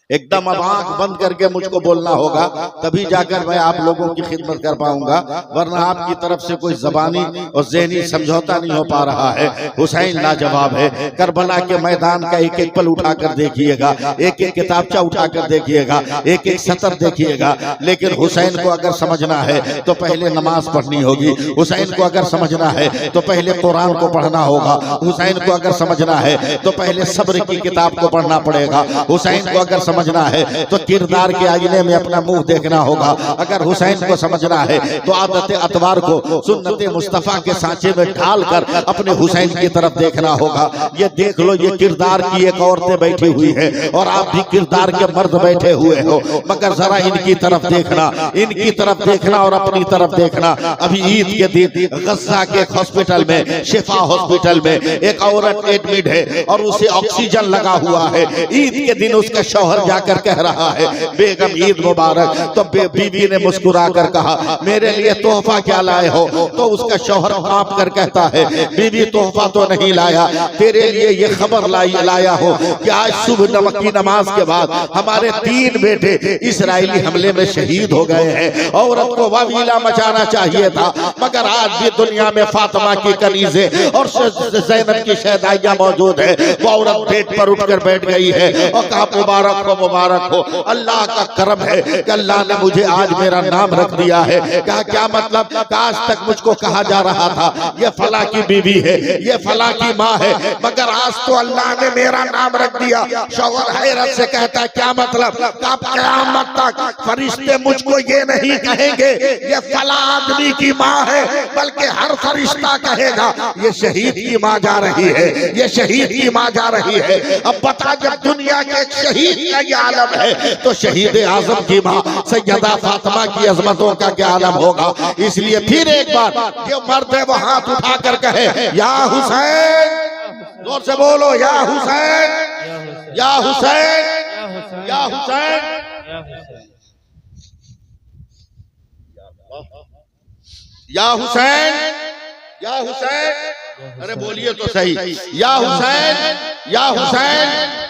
एकदम अब आंख बंद करके मुझको बोलना होगा, तभी जाकर मैं आप लोगों की खिदमत कर पाऊंगा, वरना आपकी तरफ से कोई जबानी और ज़हनी समझौता नहीं हो पा रहा है। हुसैन लाजवाब है। करबला के मैदान का एक एक पल उठाकर देखिएगा, एक एक किताबचा उठाकर देखिएगा, एक एक सतर देखिएगा। लेकिन हुसैन को अगर समझना है तो पहले नमाज पढ़नी होगी। हुसैन को अगर समझना है तो पहले कुरान को पढ़ना होगा। हुसैन को अगर समझना है तो पहले सब्र की किताब को पढ़ना पड़ेगा। हुसैन को अगर समझना है तो किरदार के आईने में अपना मुंह देखना होगा। अगर हुसैन को समझना है तो आदत अतवार को सुन्नत मुस्तफा के सांचे में ढालकर अपने हुसैन की तरफ देखना होगा। ये देख लो, ये किरदार की एक औरतें बैठी हुई है और आप भी किरदार के मर्द बैठे हुए हो, मगर जरा इनकी तरफ देखना, इनकी तरफ देखना और अपनी तरफ देखना। अभी ईद के दिन गज़ा के हॉस्पिटल में, शिफा हॉस्पिटल में एक औरत एडमिट है और उसे ऑक्सीजन लगा हुआ है। ईद के दिन उसका शौहर जाकर कह रहा है बेगम ईद मुबारक। तो बीवी ने मुस्कुरा कर कहा मेरे लिए तोहफा क्या लाए हो? तो उसका शौहर कांप कर कहता है बीवी तोहफा तो नहीं लाया, तेरे लिए ये खबर लाया हो कि आज सुबह की नमाज के बाद हमारे 3 बेटे इस्राएली हमले में शहीद हो गए हैं। औरत को वावीला मचाना चाहिए था, मगर आज भी दुनिया में फातिमा की कनीज़े और ज़ैनब की शहदाइयां मौजूद है। वो औरत बेड पर उठकर बैठ गई है और कहा मुबारक हो, मुबारक हो, अल्लाह का करम है कि अल्लाह ने मुझे आज मेरा नाम रख दिया है। कहा क्या मतलब? आज तक मुझको कहा जा रहा था ये फला की बीवी है, ये फला की माँ है, मगर आज तो अल्लाह ने मेरा नाम रख दिया। शौहर हैरत से कहता है क्या मतलब? क़यामत तक फरिश्ते मुझको ये नहीं कहेंगे ये फला आदमी की माँ है, बल्कि हर फरिश्ता कहेगा ये शहीद की माँ जा रही है, ये शहीद की माँ जा रही है। अब बता, जब दुनिया के एक शहीद का ये आलम है तो शहीद आजम की माँ सैयदा फातिमा की अजमतों का क्या आलम होगा? इसलिए फिर एक बार जो मर्द है वो हाथ उठाकर कहे या हुसैन, जोर से बोलो या हुसैन, या हुसैन, या हुसैन, या हुसैन, या हुसैन। अरे बोलिए तो सही, या हुसैन, या हुसैन,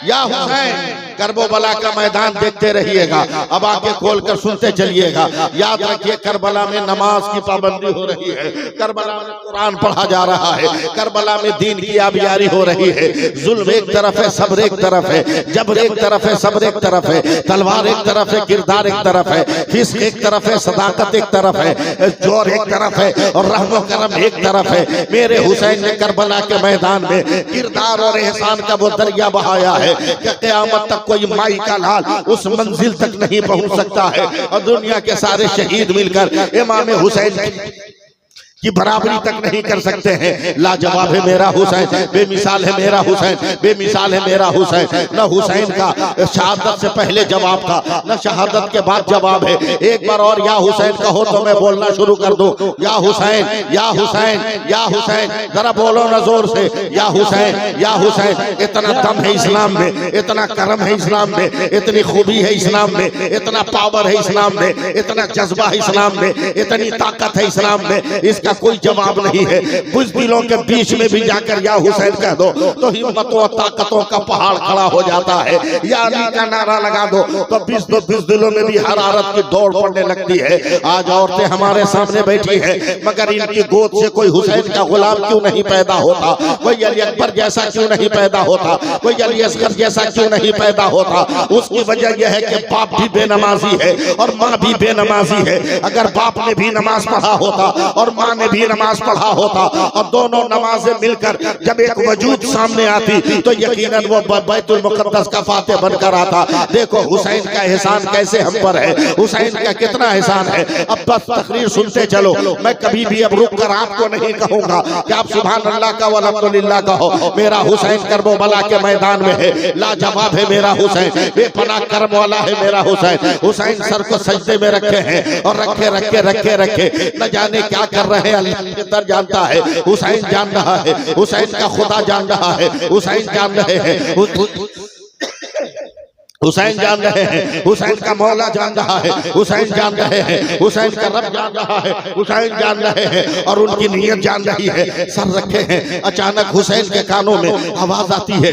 या हुसैन। करबला का मैदान देखते रहिएगा, अब आंखें खोलकर सुनते चलिएगा। याद रखिए करबला में नमाज की पाबंदी हो रही है, करबला में कुरान पढ़ा जा रहा है, करबला में दीन की आबियारी हो रही है। जुल्म एक तरफ है, सब्र एक तरफ है, जबर एक तरफ है, सब्र एक तरफ है, तलवार एक तरफ है, किरदार एक तरफ है, फिस्क एक तरफ है, सदाकत एक तरफ है, जोर एक तरफ है और रहमो करम एक तरफ है। मेरे हुसैन ने करबला के मैदान में किरदार और एहसान का वो दरिया बहाया है कि क़यामत तक कोई माई का लाल उस मंजिल तक नहीं पहुंच सकता है। और दुनिया के सारे शहीद मिलकर इमाम हुसैन की बराबरी तक नहीं कर सकते हैं। लाजवाब है मेरा हुसैन, बेमिसाल है मेरा हुसैन, बेमिसाल है मेरा हुसैन। न हुसैन का शहादत से पहले जवाब था, न शहादत के बाद जवाब है। एक बार और या हुसैन कहो तो मैं बोलना शुरू कर दूं। या हुसैन, या हुसैन, या हुसैन, जरा बोलो न जोर से, या हुसैन, या हुसैन। इतना दम है इस्लाम में, इतना करम है इस्लाम में, इतनी खूबी है इस्लाम में, इतना पावर है इस्लाम में, इतना जज्बा है इस्लाम में, इतनी ताकत है इस्लाम में, इसका कोई जवाब नहीं है। बुज़दिलों के बीच में भी जाकर या हुसैन कह दो तो हिम्मतों और ताकतों का पहाड़ खड़ा हो जाता है। या अली का नारा लगा दो तो बुज़दिलों में भी हरारत की दौड़ पड़ने लगती है। आज औरतें हमारे सामने बैठी हैं, मगर इनकी गोद से कोई हुसैन का गुलाम क्यों नहीं पैदा होता, कोई अली अकबर जैसा क्यों नहीं पैदा होता, कोई अली असगर जैसा क्यों नहीं पैदा होता। उसकी वजह यह है कि बाप भी बेनमाजी है और माँ भी बेनमाजी है। अगर बाप ने भी नमाज पढ़ा होता और माँ ने भी नमाज पढ़ा होता और दोनों नमाजें मिलकर जब एक वजूद सामने आती तो यकीनन वो बैतुल मुक़द्दस का फातिह बनकर आता। देखो हुसैन का एहसान कैसे हम पर है, हुसैन का कितना एहसान है। अब बस तकरीर सुनते चलो, मैं कभी भी अब रुक कर आपको नहीं कहूंगा कि आप सुभान अल्लाह का वल्हम्दुलिल्लाह कहो। मेरा हुसैन करबला के मैदान में है, लाजवाब है मेरा हुसैन, बेपनाह करम वाला है मेरा हुसैन। हुसैन सर को सजदे में रखे हैं और रखे रखे रखे रखे न जाने क्या कर रहे हैं, अल्लाह बेहतर जानता है। हुसैन जान रहा है, हुसैन का खुदा जान रहा है, हुसैन जान रहे हैं, हुसैन जान रहे हैं, हुसैन का मौला जान रहा है, हुसैन जान रहे हैं, हुसैन का रब जान रहा है, हुसैन जान रहे हैं और उनकी नीयत जान रही है। सर रखे हैं, अचानक हुसैन के कानों में आवाज आती है,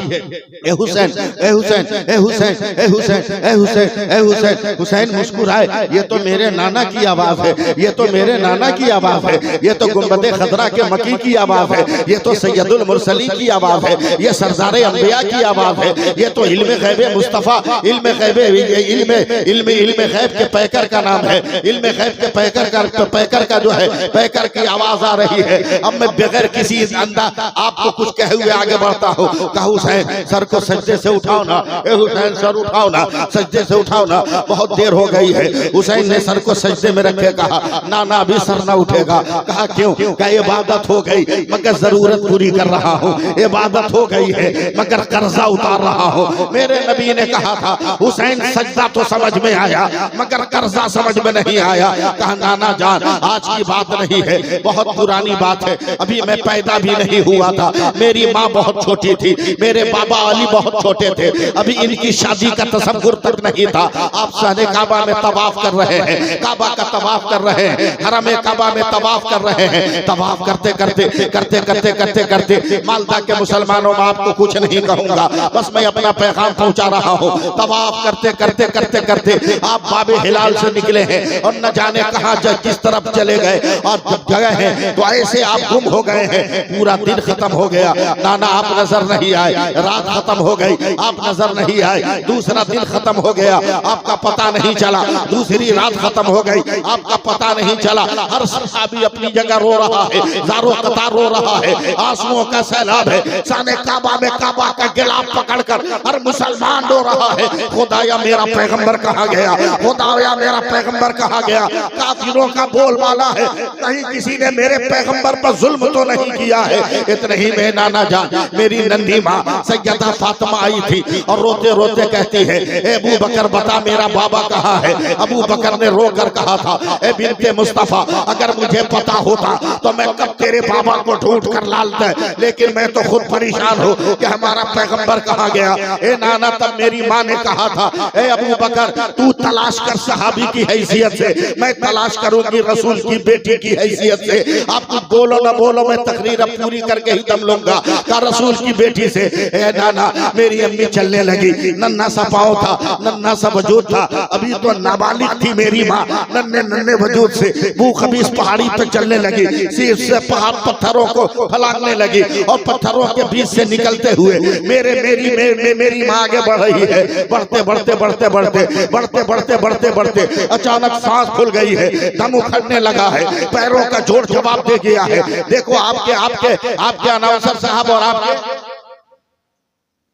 ए हुसैन, ए हुसैन, ए हुसैन, ए हुसैन, ए हुसैन, ए हुसैन। हुसैन मुस्कुराए, ये तो मेरे नाना की आवाज है, ये तो मेरे नाना की आवाज है, ये तो गुंबद खदरा के मकी की आवाज है, ये तो सैयदुल मुरसलीन की आवाज है, ये सरदार अंबिया की आवाज है, ये तो इल्म गैब मुस्तफा, इल्म गैब, इल्म गैब के पैकर का नाम है, इल्म गैब के पैकर का जो है पैकर की आवाज आ रही है। अब मैं बगैर किसी अंदाज आपको कुछ कहे हुए आगे बढ़ता हूँ। कहा हुसैन सर को सजदे से उठाओ ना, ए हुसैन सर उठाओ ना, सजदे से उठाओ ना, बहुत देर हो गई है। हुसैन ने सर को सजदे में रखे, कहा ना ना अभी सर ना उठेगा। कहा क्यों? कहा इबादत हो गई मगर जरूरत पूरी कर रहा हूँ, इबादत हो गई है मगर कर्जा उतार रहा हूँ। मेरे नबी ने कहा था हुसैन सजदा तो समझ में आया मगर कर्जा समझ में नहीं आया। कहा नाना जान आज की बात नहीं है, बहुत पुरानी बात है, अभी मैं पैदा भी नहीं हुआ था, मेरी माँ बहुत छोटी थी, मेरे बाबा अली बहुत छोटे थे, अभी इनकी शादी का तसव्वुर तक नहीं था। आप सहने काबा में तवाफ कर रहे हैं, काबा का तवाफ कर रहे हैं, हरम काबा में तवाफ कर रहे हैं। तवाफ करते करते करते करते करते करते मालदा के मुसलमानों में आपको कुछ नहीं कहूंगा, बस मैं अपना पैगाम पहुंचा रहा हूँ। तवाफ करते करते करते करते आप बाबे हिलाल से निकले हैं और न जाने कहां किस तरफ चले गए और जब गए हैं तो ऐसे आप गुम हो गए हैं। पूरा दिन खत्म हो गया, नाना आप नजर नहीं आए, रात खत्म हो गई, आप नजर नहीं आए, दूसरा दिन खत्म हो गया, आपका पता नहीं चला, दूसरी रात खत्म हो गई, आपका पता नहीं चला। हर सहाबी अपनी जगह रो रहा है, ज़ारो कतार रो रहा है, आंसुओं का सैलाब है। साने काबा में काबा का गिलाफ पकड़कर हर मुसलमान रो रहा है, खुदाया मेरा पैगंबर कहाँ गया, खुदाया मेरा पैगंबर कहाँ गया। काफिरों का बोलबाला है, कहीं किसी ने मेरे पैगंबर पर जुल्म तो नहीं किया है। इतने ही में नाना जान मेरी नन्ही माँ सैयदा फातिमा आई थी और रोते रोते कहती है, ए अबू बकर बता मेरा बाबा कहाँ है। अबू बकर ने रो कर कहा था, ए बिन्ते मुस्तफा अगर मुझे पता होता तो मैं कब तेरे बाबा को ढूंढ कर लाता, लेकिन मैं तो खुद परेशान हूँ कि हमारा पैगंबर कहाँ गया। ए नाना तब मेरी माँ ने ने कहा था, ए अबू बकर तू तलाश कर सहाबी की हैसियत से, मैं तलाश करूंगी रसूल की बेटी की हैसियत से। आप कुछ बोलो ना बोलो, मैं तकरीर अब पूरी करके ही दम लूंगा। का रसूल की बेटी से, ए नाना मेरी अम्मी चलने लगी, नन्ना सा पाँव था, नन्ना सा वजूद था, अभी तो नाबालिग थी मेरी माँ, नन्ने नन्ने वजूद से वो खबीस पहाड़ी पे चलने लगी, सिर से पहाड़ पत्थरों को फलांगने लगी और पत्थरों के बीच से निकलते हुए मेरी माँ आगे बढ़ रही है। बढ़ते बढ़ते बढ़ते बढ़ते बढ़ते बढ़ते बढ़ते बढ़ते अचानक सांस खुल गई है, दम उखड़ने लगा है, पैरों का जोर जवाब दे गया है। देखो आपके आपके आपके अनाउंसर साहब और आपके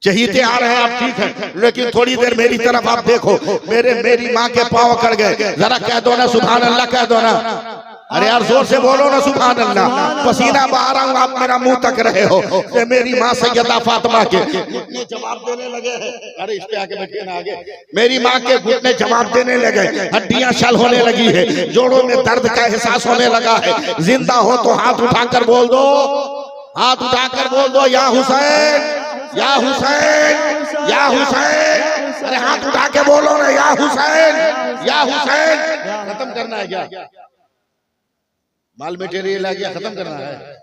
चहीते आ रहे हैं, आप ठीक है, लेकिन थोड़ी देर मेरी तरफ आप देखो, मेरी माँ के पाँव अकड़ गए। जरा कह दो ना सुभान अल्लाह, कह दो ना, अरे यार जोर से बोलो ना सुभान अल्लाह। पसीना बहा रहा हूँ, आप मेरा मुंह तक रहे हो। मेरी माँ सैयदा फातिमा के घुटने जवाब देने लगे हैं। अरे इस पे आके बैठिए ना आगे। मेरी माँ के घुटने जवाब देने लगे, हड्डियां शल होने लगी है, जोड़ों में दर्द का एहसास होने लगा है। जिंदा हो तो हाथ उठाकर बोल दो, हाथ उठाकर बोल दो, या हुसैन या हुसैन या हुसैन। अरे हाथ उठा के बोलो ना, या हुसैन या हुसैन। खत्म करना है क्या? माल मटेरियल आ गया, खत्म करना है।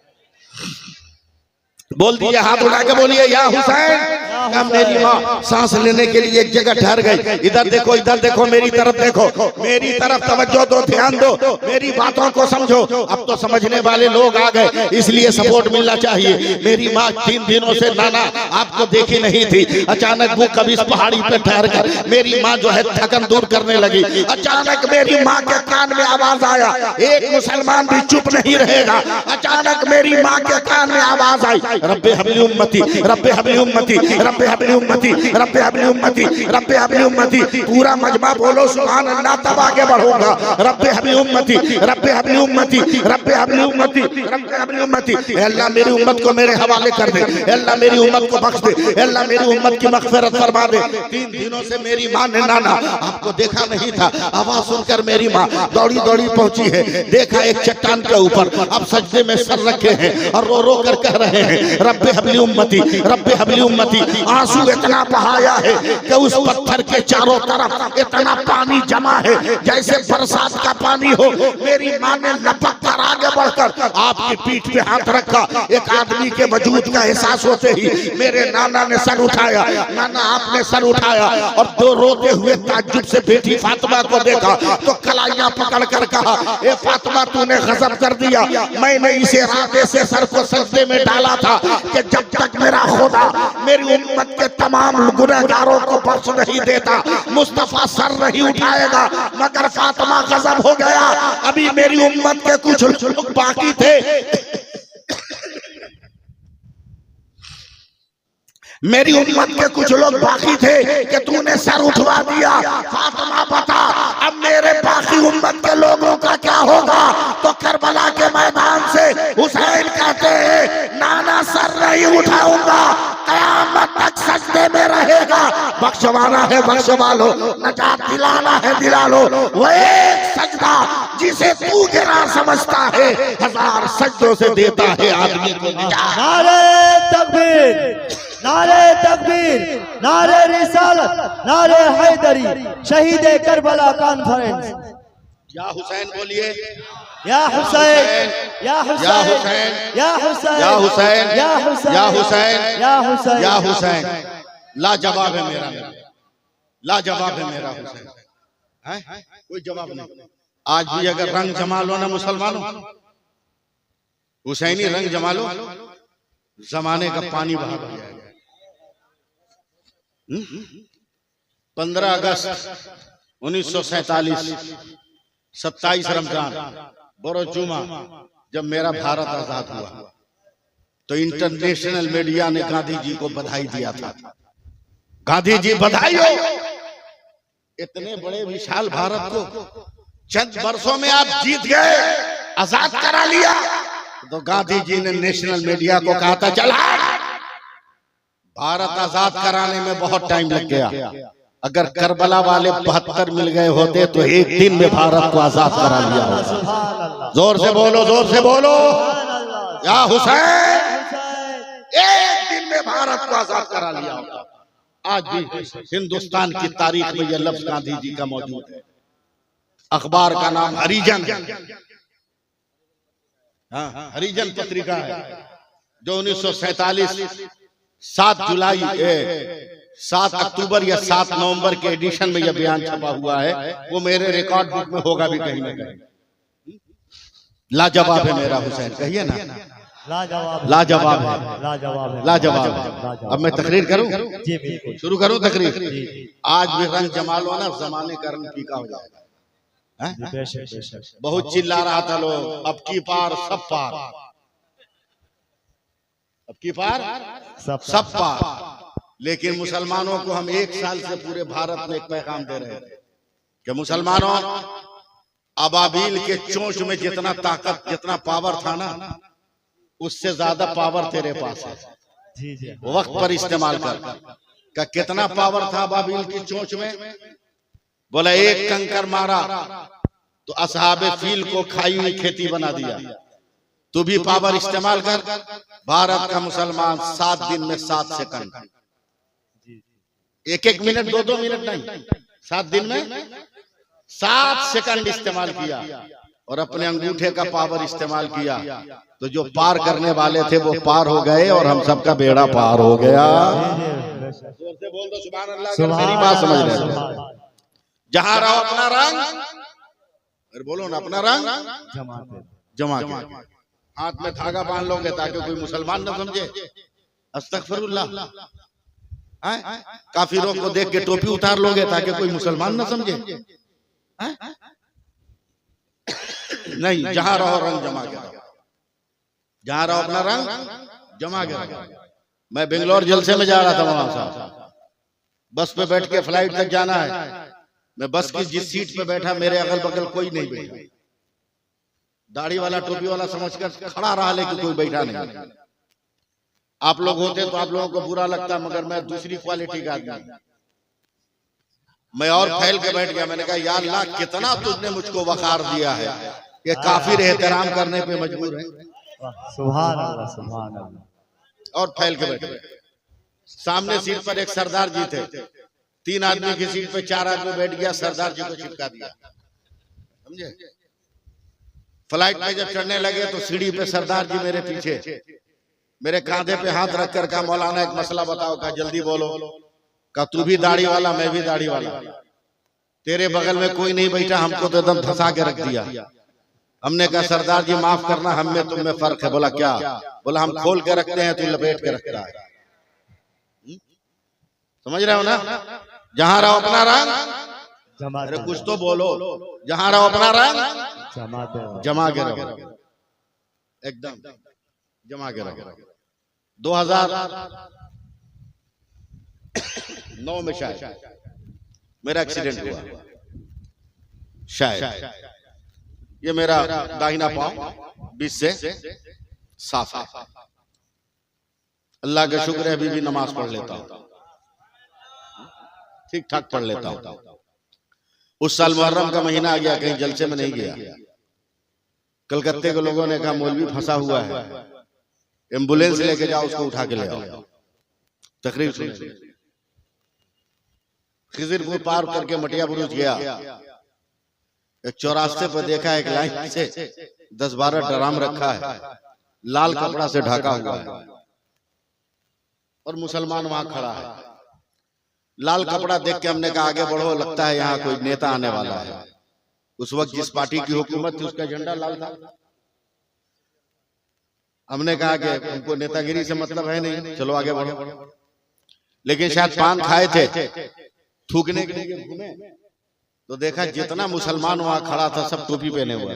बोल दिए, हाथ उठा के बोलिए, या हुसैन। मेरी माँ सांस लेने के लिए एक जगह ठहर गई। इधर देखो, इधर देखो, मेरी तरफ देखो, मेरी तरफ तवज्जो दो, ध्यान दो, मेरी बातों को समझो। अब तो समझने वाले लोग आ गए, इसलिए सपोर्ट मिलना चाहिए। मेरी माँ 3 दिनों से नाना आपको देखी नहीं थी। अचानक वो कभी इस पहाड़ी पे ठहर कर मेरी माँ जो है थकन दूर करने लगी। अचानक मेरी माँ के कान में आवाज आया, एक मुसलमान भी चुप नहीं रहेगा। अचानक मेरी माँ के कान में आवाज आई, रब्बे हबली उम्मती, रब्बे हबली उम्मती, रब्बे हबली उम्मती, रब्बे हबली उम्मती, रब्बे हबली उम्मती। पूरा मजमा बोलो सुभान अल्लाह, तब आगे बढ़ूंगा। रब्बे हबली उम्मती, रब्बे हबली उम्मती, रब्बे हबली उम्मती, रब्बे हबली उम्मती। अल्लाह मेरी उम्मत को मेरे हवाले कर दे, अल्लाह मेरी उम्मत को बख्श दे, अल्लाह मेरी उम्मत की मग़फ़िरत फरमा दे। 3 दिनों से मेरी माँ ने नाना आपको देखा नहीं था। आवाज सुनकर मेरी माँ दौड़ी दौड़ी पहुंची है। देखा एक चट्टान के ऊपर अब सजदे में सर रखे हैं और रो रो कर कह रहे हैं, रब्बे हबली उम्मती, रब्बे हबली उम्मती। आंसू इतना बहाया है कि उस पत्थर के चारों तरफ इतना पानी जमा है जैसे बरसात का पानी हो। मेरी माँ ने लपक कर आगे बढ़कर आपकी पीठ पे हाथ रखा। एक आदमी के वजूद का एहसास होते ही मेरे नाना ने सर उठाया, नाना आपने सर उठाया और दो रोते हुए ताज्जुब से बेटी फातिमा को देखा तो कलाइयां पकड़ कर कहा, ए फातिमा तूने गजब कर दिया। मैंने इसे इरादे से सर को सजदे में डाला था कि जब तक मेरा खुदा मेरी उम्मत के तमाम गुनहगारों को बख्श नहीं देता, मुस्तफा सर नहीं उठाएगा। मगर फातिमा गजब हो गया। अभी मेरी उम्मत के कुछ लोग बाकी थे, मेरी उम्मत के कुछ लोग बाकी थे कि तूने सर उठवा दिया। फातिमा बता अब मेरे बाकी उम्मत के लोगों का क्या होगा? तो करबला के मैदान से हुसैन कहते हैं, नाना सर नहीं उठाऊंगा, कयामत तक सजदे में रहेगा। बख्शवाना है बख्शवा लो, नजात दिलाना है दिला लो। वो एक सजदा जिसे तू गिरा समझता है, 1000 सजदों से देता है आदमी को निजात। नारे तकबीर, नारे तकबीर, नारे रिसालत, नारे हैदरी, शहीद करबला कॉन्फ्रेंस। या हुसैन बोलिए, या हुसैन, या हुसैन, या हुसैन, या हुसैन, या हुसैन, या हुसैन, या हुसैन, या हुसैन। लाजवाब है मेरा, लाजवाब है मेरा हुसैन। है कोई जवाब नहीं। आज भी अगर रंग जमा लो ना मुसलमानों, हुसैनी रंग जमा लो, जमाने का पानी बहा दिया। 15 अगस्त 1947, 27 रमजान बरोजुमा, जब मेरा भारत आजाद हुआ तो इंटरनेशनल मीडिया ने गांधी जी को बधाई दिया था। गांधी जी बधाई हो, इतने बड़े विशाल भारत को चंद वर्षों में आप जीत गए, आजाद करा लिया। तो गांधी जी ने नेशनल मीडिया को कहा था, चला भारत आजाद कराने में बहुत टाइम लग गया। अगर करबला वाले 72 मिल गए होते तो एक दिन में भारत को आजाद करा लिया होता। जोर से बोलो, जोर से बोलो, या हुसैन। एक दिन में भारत को आजाद करा लिया होता। आज भी हिंदुस्तान की तारीख में यह लफ्ज गांधी जी का मौजूद है। अखबार का नाम हरिजन है। हाँ, हरिजन पत्रिका है जो 1947 7 अक्टूबर या 7 नवंबर के एडिशन में यह बयान छपा हुआ है। वो मेरे रिकॉर्ड बुक में होगा भी कहीं ना कहीं। लाजवाब है मेरा हुसैन, कहिए ना। लाजवाब लाजवाब है, लाजवाब है, लाजवाब है। अब मैं तकरीर करूं, जी बिल्कुल शुरू करूं तकरीर। आज भी रंग जमा लो ना, जमाने का रंग फीका हो जाएगा। बेशक बेशक बहुत चिल्ला रहा था लोग, अब की पार सब पार, अब की पार सब पार। लेकिन मुसलमानों को हम 1 साल से पूरे भारत में एक पैगाम दे रहे थे कि मुसलमानों, अबाबील के चोंच में जितना ताकत, जितना पावर था ना, उससे ज्यादा पावर तेरे पास है। जी जी वक्त पर इस्तेमाल कर। का कितना पावर था अबाबील की चोंच में? बोला एक कंकर मारा तो असहाबे फील को खाई हुई खेती बना दिया। तू भी पावर इस्तेमाल कर। भारत का मुसलमान 7 दिन में 7 सेकंड, 1-1 मिनट 2-2 मिनट नहीं, 7 दिन में 7 सेकंड इस्तेमाल किया और अपने अंगूठे का पावर इस्तेमाल किया। तो जो पार करने वाले थे वो पार हो गए और हम सबका बेड़ा पार हो गया। जोर से बोल दो सुभान अल्लाह, अगर मेरी बात समझ रहे हो। जहां रहो अपना रंग, अरे बोलो ना, अपना रंग जमा के हाथ में धागा बांध लोगे ताकि कोई मुसलमान न समझे। अस्तगफिरुल्लाह। काफिरों को देख के टोपी उतार लोगे ताकि कोई मुसलमान न समझे। नहीं, जहां रहो रंग जमा के रहो, जहां रहो अपना रंग जमा के रहो। मैं बेंगलोर जलसे में जा रहा था, वहां साहब बस पे बैठ के फ्लाइट तक जाना है। मैं बस की जिस सीट पे बैठा, मेरे अगल बगल कोई नहीं बैठा। दाढ़ी वाला टोपी वाला समझकर खड़ा रहा, लेकिन कोई बैठा नहीं। आप लोग होते तो आप लोगों को बुरा लगता, मगर मैं दूसरी क्वालिटी का आदमी, मैं और फैल के बैठ गया। मैंने कहा या अल्लाह, कितना तुमने मुझको वकार दिया है कि काफिर एहतराम करने पे मजबूर है। सुभान अल्लाह, सुभान अल्लाह। और फैल के बैठ गए। सामने सीट पर एक सरदार जी थे। 3 आदमी की सीट पे 4 आदमी बैठ गया, सरदार जी को चिपका दिया। समझे? फ्लाइट में जब चढ़ने लगे तो सीढ़ी पे सरदार जी मेरे पीछे, मेरे कांधे पे हाथ रखकर कहा, मौलाना एक मसला बताओ। कहा जल्दी बोलो। कहा तू भी दाढ़ी वाला, मैं भी दाढ़ी वाला, तेरे बगल में कोई नहीं बैठा, हमको तो एकदम धंसा के रख दिया। हमने कहा सरदार जी माफ करना, हम में तुम में फर्क है। बोला क्या? बोला हम खोल के रखते हैं, तू लपेट के रखता है। समझ रहे हो ना? जहां रहो अपना रंग, अरे कुछ तो बोलो। जहां रहो अपना रंग जमा के रहो, एकदम जमा के रहो। 2009 में शायद मेरा एक्सीडेंट हुआ। शायद ये मेरा दाहिना पांव 20 से साफ है। अल्लाह का शुक्र है, अभी भी नमाज पढ़ लेता हूँ, ठीक ठाक पढ़ लेता हूँ। उस साल मुहर्रम का महीना आ गया, कहीं जलसे में नहीं गया। कलकत्ते के लोगों ने कहा मौलवी फंसा हुआ है, एम्बुलेंस लेके जाओ, उसको उठा के ले आओ। तकरीर सुने। खिजरपुर पार करके मटिया बुरुज गया। एक चौरास्ते पर देखा, एक लाइन से 10-12 ड्राम रखा है, लाल कपड़ा से ढका हुआ है और मुसलमान वहां खड़ा है। लाल कपड़ा देख के हमने कहा आगे बढ़ो, लगता है यहाँ कोई नेता आने वाला है। उस वक्त जिस पार्टी की हुकूमत थी उसका झंडा लाल था। हमने कहा कि उनको नेतागिरी से मतलब है नहीं, चलो आगे बढ़ो। लेकिन शायद पान खाए थे, थूकने के लिए घूमे तो देखा जितना मुसलमान वहां खड़ा था सब टोपी पहने हुए।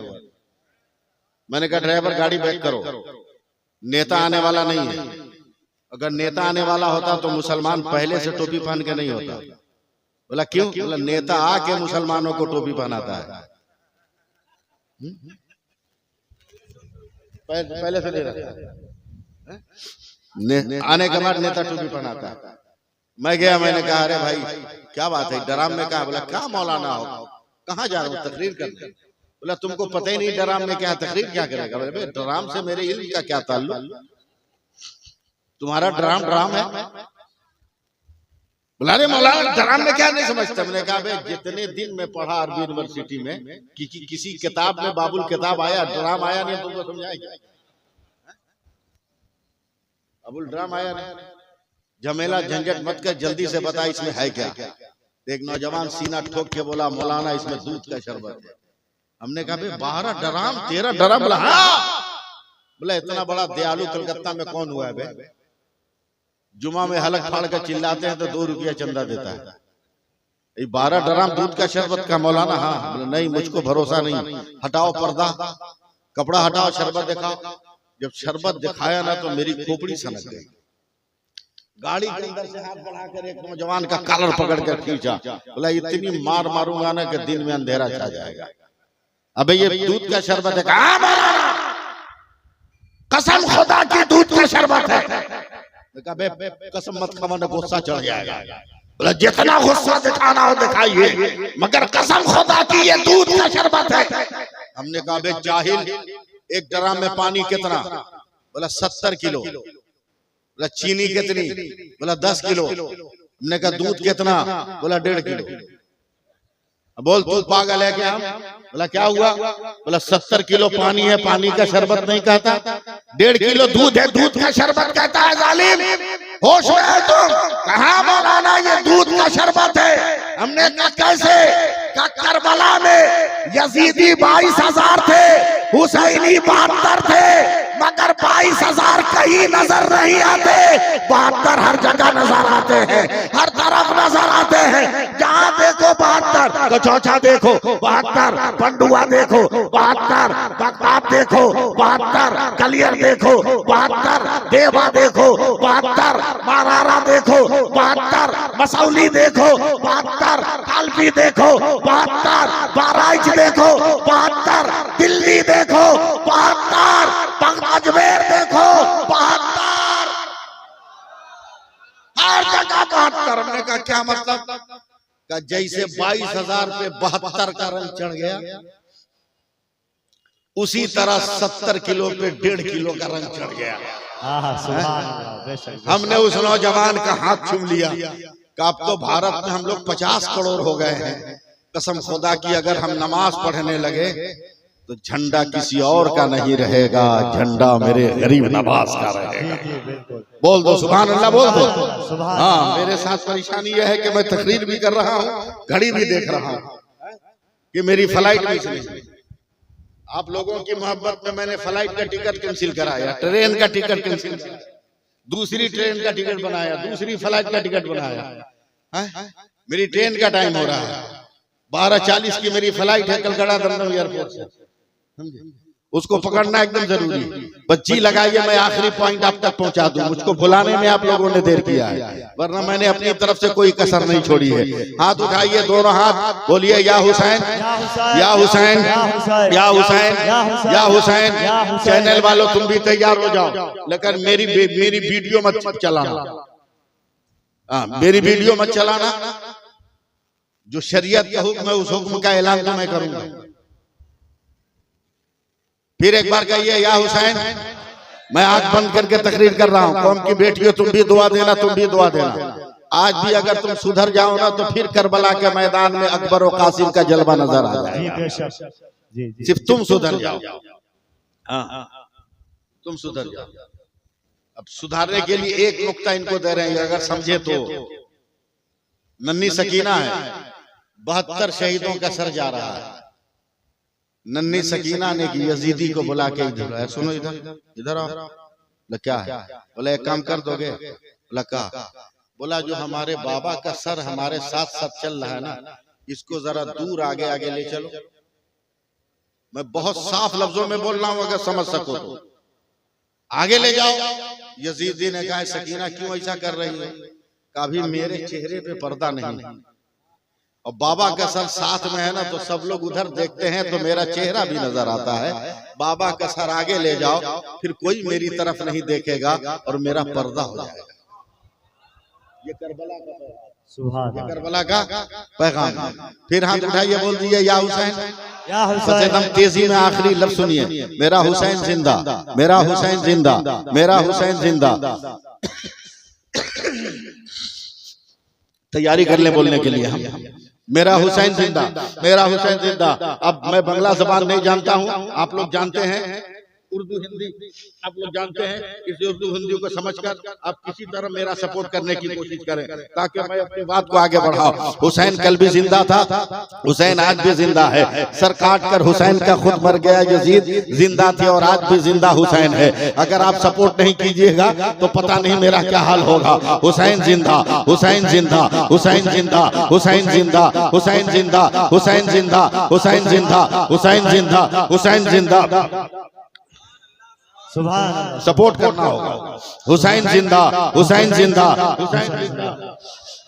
मैंने कहा ड्राइवर गाड़ी बैक करो, नेता आने वाला नहीं है। अगर नेता आने वाला होता तो मुसलमान पहले से टोपी पहन के नहीं होता। बोला क्यों? बोला नेता आके मुसलमानों को टोपी पहनाता है। पहले से नहीं रहता, आने के बाद नेता टोपी पहनाता है। मैं गया, मैंने कहा अरे भाई क्या बात है, डराम में कहा। बोला क्या मौलाना हो, कहाँ जा रहा हूँ? तकरीर करने। बोला तुमको पता ही नहीं डराम में क्या, तकरीर क्या करेगा? बोले डराम से मेरे इल्म का क्या ताल्लुक, तुम्हारा ड्राम है। बोला अरे मौलाना ड्राम में क्या नहीं समझता। मैंने कहा भाई जितने दिन में पढ़ा अरबी यूनिवर्सिटी में कि किसी किताब में बाबुल किताब आया, ड्राम आया नहीं, तुमको समझाएगा बाबुल ड्राम आया नहीं। झमेला झंझट मत कर, जल्दी से बता इसमें है क्या। एक नौजवान सीना ठोक के बोला मौलाना इसमें दूध का शरबत है। हमने कहा भाई 12 ड्राम 13 ड्राम। बोला हाँ। बोला इतना बड़ा दयालु कलकत्ता में कौन हुआ है भाई, जुमा में हलक फाड़ कर चिल्लाते हैं तो 2 रुपया चंदा देता है। 12 ड्राम दूध का शरबत का मौलाना। हाँ। बोले नहीं मुझको भरोसा नहीं, हटाओ पर्दा, कपड़ा हटाओ, शरबत दिखाओ। जब शरबत दिखाया ना तो मेरी खोपड़ी सनक गई। गाड़ी के अंदर से हाथ बढ़ाकर एक नौजवान का कॉलर पकड़ कर खींचा। बोला इतनी मार मारूंगा ना कि दिन में अंधेरा छा जाएगा। अबे ये दूध का शरबत है। कहा मौलाना कसम खुदा की दूध का शरबत है। कसम मत खाओ ना गुस्सा चढ़ जाएगा। बोला जितना गुस्सा दिखाना हो दिखाइए, मगर कसम खुदा की ये दूध का शरबत है। हमने कहा बे जाहिल, एक ड्राम में पानी कितना? बोला 70 किलो। बोला चीनी कितनी? बोला 10 किलो। हमने कहा दूध कितना? बोला 1.5 किलो। बोल तू पागल है क्या? बोला क्या हुआ? बोला 70 किलो पानी है, पानी का शरबत नहीं कहता, 1.5 किलो दूध है, दूध का शरबत कहता है। जालिम, होश में है तुम? कहा मौलाना ये दूध का शरबत है। हमने कहा कैसे? का करबला में यजीदी 22,000 थे, हुसैनी 72 थे, मगर 22,000 कहीं नजर नहीं आते, 72 हर जगह नजर आते हैं, हर तरफ नजर आते हैं। जहाँ देखो 72, कचौचा देखो 72, पंडुआ देखो 72, बगदाद देखो 72, कलियर देखो 72, देवा देखो 72, मारारा देखो 72, मसौली देखो 72, कालपी देखो 72, बहराइच देखो 72, दिल्ली देखो 72, अजमेर देखो 72, हर जगह 72। हमने कहा क्या मतलब? का जैसे 22,000 पे 72 का रंग चढ़ गया, उसी तरह 70 किलो पे 1.5 किलो का रंग चढ़ गया। हमने उस नौजवान का हाथ चूम लिया कि अब तो भारत में हम लोग 50 करोड़ हो गए हैं। कसम खुदा की अगर हम नमाज पढ़ने लगे तो झंडा किसी और का नहीं रहेगा, झंडा मेरे गरीब नवाज का रहेगा। बोल दो सुभान अल्लाह, बोल दो। हाँ, मेरे साथ परेशानी यह है कि मैं तकरीर भी कर रहा हूँ, घड़ी भी देख रहा हूँ कि मेरी फ्लाइट मिस नहीं। आप लोगों की मोहब्बत में मैंने फ्लाइट का टिकट कैंसिल कराया, ट्रेन का टिकट कैंसिल कराया, दूसरी ट्रेन का टिकट बनाया, दूसरी फ्लाइट का टिकट बनाया। मेरी ट्रेन का टाइम हो रहा है, 12:40 की मेरी फ्लाइट है कलकत्ता दमदम एयरपोर्ट से। उसको पकड़ना एकदम जरूरी। बच्ची लगाइए, मैं आखिरी पॉइंट आप तक पहुंचा दूं। मुझको बुलाने में आप लोगों ने देर किया है, वरना मैंने अपनी तरफ से कोई कसर नहीं छोड़ी है। हाथ उठाइए, दोनों हाथ, बोलिए या हुसैन, या हुसैन, या हुसैन, या हुसैन। चैनल वालों तुम भी तैयार हो जाओ, लेकिन मेरी वीडियो मत चलाना। मेरी वीडियो मत चलाना। जो शरीयत का हुक्म है उस हुक्म का ऐलान तो मैं करूंगा। फिर एक बार कहिए या हुसैन। मैं आंख बंद करके तकरीर कर रहा हूँ। कौम की बेटियों तुम भी दुआ देना, तुम भी दुआ देना। आज भी अगर तुम सुधर जाओ ना तो फिर करबला के मैदान में अकबर और कासिम का जलवा नजर आ जाएगा। सिर्फ तुम सुधर जाओ। हाँ, तुम सुधर जाओ। अब सुधारने के लिए एक नुक्ता इनको दे रहे हैं, अगर समझे तो। नन्ही सकीना है, 72 शहीदों का सर जा रहा है। नन्ही सकीना ने की यजीदी को बुला के इधर आया, सुनो इधर इधर आओ। बोला क्या है? बोला एक काम कर दोगे? बोला क्या? बोला जो हमारे बाबा का सर हमारे साथ साथ चल रहा है ना, इसको जरा दूर आगे आगे ले चलो। मैं बहुत साफ लफ्जों में बोल रहा हूं, अगर समझ सको तो आगे ले जाओ। यजीदी ने कहा सकीना क्यों ऐसा कर रही है? कभी मेरे चेहरे पे पर्दा नहीं, और बाबा का सर साथ में है ना, तो सब लोग उधर देखते हैं तो मेरा चेहरा भी नजर आता है। बाबा का सर आगे ले जाओ, फिर कोई मेरी तरफ नहीं देखेगा और मेरा पर्दा हो जाएगा। ये करबला का पैगाम, ये करबला का पैगाम। फिर हाथ उठाइए, बोल दीजिए या हुसैन, या हुसैन। एकदम तेजी में आखिरी लफ्ज सुनिए, मेरा हुसैन जिंदा, मेरा हुसैन जिंदा, मेरा हुसैन जिंदा। तैयारी कर ले बोलने के लिए हम। मेरा हुसैन जिंदा, मेरा हुसैन जिंदा। अब मैं बांग्ला ज़बान नहीं जानता हूँ, आप लोग जानते हैं उर्दू हिंदी, आप लोग जानते हैं। इस उर्दू हिंदी को समझकर आप किसी तरह मेरा सपोर्ट करने की कोशिश करें ताकि मैं अपनी बात को आगे बढ़ाऊं। हुसैन कल भी जिंदा था, हुसैन आज भी जिंदा है। सर काट कर हुसैन का खुद मर गया यजीद, जिंदा थे और आज भी जिंदा हुसैन है। अगर आप सपोर्ट नहीं कीजिएगा तो पता नहीं मेरा क्या हाल होगा। हुसैन जिंदा, हुसैन जिंदा, हुसैन जिंदा, हुसैन जिंदा, हुसैन जिंदा, हुसैन जिंदा, हुसैन जिंदा, हुसैन जिंदा, हुसैन जिंदा। सपोर्ट करना होगा। हुसैन जिंदा, हुसैन जिंदा, हुसैन जिंदा,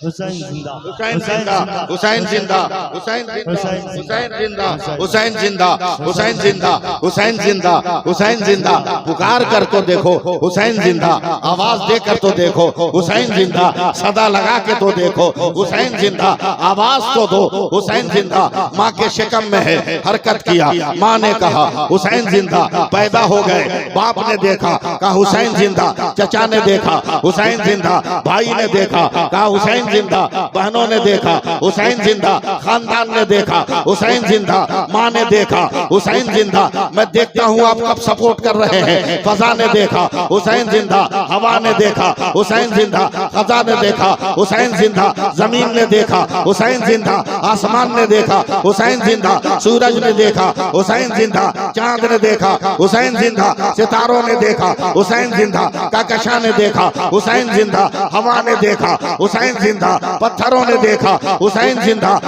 हुसैन जिंदा, हुसैन जिंदा, हुसैन जिंदा, हुसैन जिंदा, हुसैन जिंदा, हुसैन जिंदा, हुसैन जिंदा, हुसैन जिंदा। पुकार कर तो देखो हुसैन जिंदा, आवाज देकर तो देखो हुसैन जिंदा, सदा लगा के तो देखो हुसैन जिंदा, आवाज तो दो हुसैन जिंदा। माँ के शिकम में है हरकत किया, माँ ने कहा हुसैन जिंदा। पैदा हो गए, बाप ने देखा कहा हुसैन जिंदा, चचा ने देखा हुसैन जिंदा, भाई ने देखा कहा हुसैन जिंदा, बहनों ने देखा हुसैन जिंदा, खानदान ने देखा हुसैन जिंदा, माँ ने देखा हुसैन जिंदा। मैं देखता हूँ आप कब सपोर्ट कर रहे हैं। फजा ने देखा हुसैन जिंदा, हवा ने देखा हुसैन जिंदा, खजा ने देखा हुसैन जिंदा, जमीन ने देखा हुसैन जिंदा, आसमान ने देखा हुसैन जिंदा, सूरज ने देखा हुसैन जिंदा, चांद ने देखा हुसैन जिंदा, सितारों ने देखा हुसैन जिंदा, काकशा ने देखा हुसैन जिंदा, हवा ने देखा हुसैन जिंदा, पत्थरों ने देखा हुसैन जिंदा।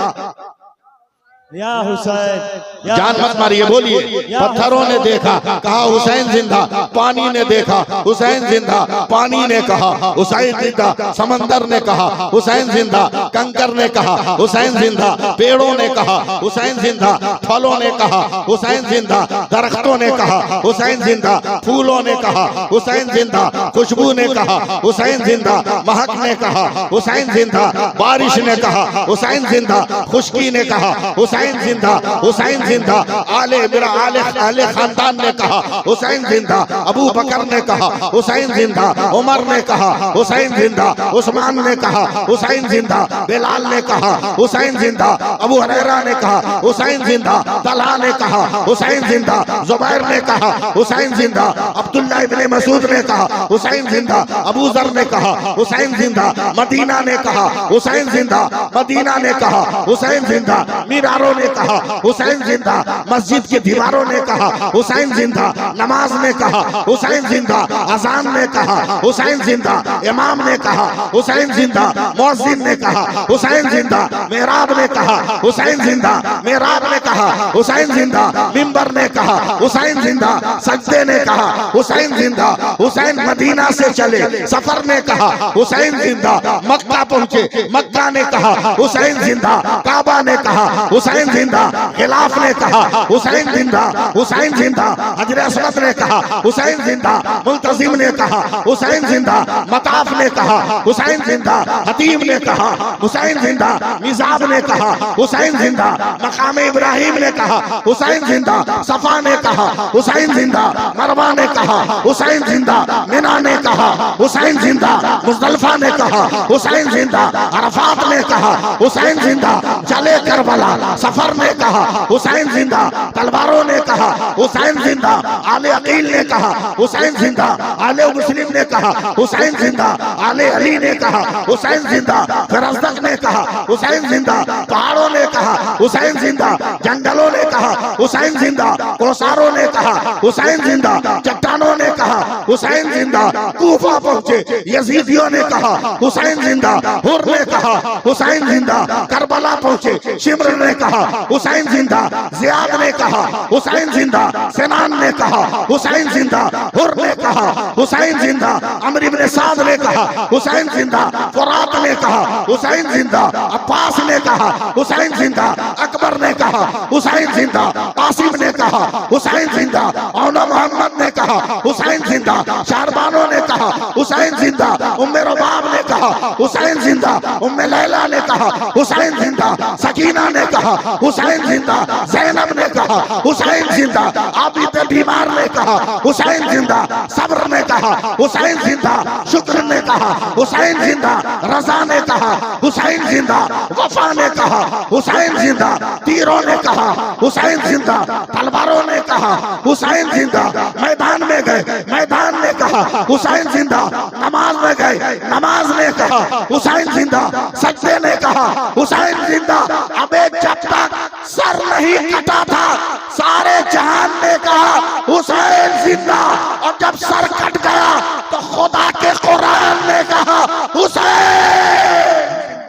या हुसैन, जान मत मारिए, बोलिए। पत्थरों ने देखा कहा हुसैन जिंदा, पानी ने देखा हुसैन जिंदा, पानी ने कहा हुसैन जिंदा, समंदर ने कहा हुसैन जिंदा, कंकर ने कहा हुसैन जिंदा, पेड़ों ने कहा हुसैन जिंदा, फलों ने कहा हुसैन जिंदा, दरख्तों ने कहा हुसैन जिंदा, फूलों ने कहा हुसैन जिंदा, खुशबू ने कहा हुसैन जिंदा, महक ने कहा हुसैन जिंदा, बारिश ने कहा हुसैन जिंदा, खुशकी ने कहा हुसैन जिंदा, हुसैन जिंदा। आले मेरा आले खानदान ने कहा हुसैन जिंदा, अबू बकर ने कहा हुसैन जिंदा, उमर ने कहा हुसैन जिंदा, उस्मान ने कहा हुसैन जिंदा, बिलाल ने कहा हुसैन जिंदा, अबू हुरैरा ने कहा हुसैन जिंदा, तलहा ने कहा हुसैन जिंदा, जुबैर ने कहा हुसैन जिंदा, अब्दुल्लाह इब्ने मसूद ने कहा हुसैन जिंदा, अबू जर ने कहा हुसैन जिंदा, मदीना ने कहा हुसैन जिंदा, मदीना ने कहा हुसैन जिंदा, मीनारों ने कहा हुसैन जिंदा, मस्जिद की दीवारों ने कहा हुसैन जिंदा, नमाज ने कहा हुसैन जिंदा, अजान ने कहा हुसैन जिंदा, इमाम ने कहा हुसैन जिंदा, मुअज्जिन ने कहा हुसैन जिंदा, मेहराब ने कहा हुसैन जिंदा, मेहराब ने कहा हुसैन जिंदा, मिंबर ने कहा हुसैन जिंदा, सजदे ने कहा हुसैन जिंदा, हुसैन मदीना से चले सफर ने कहा हुसैन जिंदा, मक्का पहुंचे मक्का ने कहा हुसैन जिंदा, काबा ने कहा हुसैन जिंदा, खिलाफ ने कहा हुसैन जिंदा, हुसैन जिंदा, हजर असवद ने कहा हुसैन जिंदा, मुल्तजिम ने कहा हुसैन जिंदा, मताफ ने कहा हुसैन जिंदा, हतीम ने कहा हुसैन जिंदा, मिजाब ने कहा हुसैन जिंदा, मकाम इब्राहिम ने कहा हुसैन जिंदा, सफा ने कहा हुसैन जिंदा, मरवा ने कहा हुसैन जिंदा, मिना ने कहा हुसैन जिंदा, मुज़दलिफा ने कहा हुसैन जिंदा, अरफात ने कहा हुसैन जिंदा, चले करबला सफर ने कहा हुसैन जिंदा, तलवारों ने कहा हुसैन जिंदा, आले अकील ने कहा हुसैन जिंदा, आले मुस्लिम ने कहा हुसैन जिंदा, आले अली ने कहा हुसैन जिंदा, फरजदक ने कहा हुसैन जिंदा, पहाड़ों ने कहा हुसैन जिंदा, जंगलों ने कहा हुसैन जिंदा, कोसारों ने कहा हुसैन जिंदा, चट्टानों ने कहा हुसैन जिंदा, कूफा पहुंचे यजीदियों ने कहा हुसैन जिंदा, हुर ने कहा हुसैन जिंदा, करबला पहुंचे शिमर ने कहा हुसैन जिंदा, जियाद ने कहा हुसैन जिंदा, सिनान ने कहा हुसैन जिंदा, हुर ने कहा हुसैन जिंदा, अमर इब्ने साद ने कहा हुसैन जिंदा, फुरात ने कहा हुसैन जिंदा, अब्बास ने कहा हुसैन जिंदा, अकबर ने कहा हुसैन जिंदा, कासिम ने कहा हुसैन जिंदा, औला मोहम्मद ने कहा हुसैन जिंदा, शारबानों ने कहा हुसैन जिंदा, उम्मे रबाब ने कहा हुसैन जिंदा, उम्मे लैला ने कहा हुसैन जिंदा, सकीना ने कहा कहा हुसैन जिंदा, ज़ैनब ने कहा हुसैन जिंदा, आबिद बीमार ने कहा हुसैन जिंदा, सब्र ने कहा हुसैन जिंदा, शुक्र ने कहा हुसैन जिंदा, रजा ने कहा हुसैन जिंदा, वफा ने कहा हुसैन जिंदा, तीरों ने कहा हुसैन जिंदा, तलवारों ने कहा हुसैन जिंदा, मैदान में गए मैदान ने कहा हुसैन जिंदा, नमाज में गए नमाज ने कहा हुसैन जिंदा, सजदे ने कहा हुसैन जिंदा। अबे जब तक सर नहीं कटा था सारे जहान ने कहा हुसैन जिंदा, और जब सर कट गया तो खुदा के कुरान ने कहा हुसैन।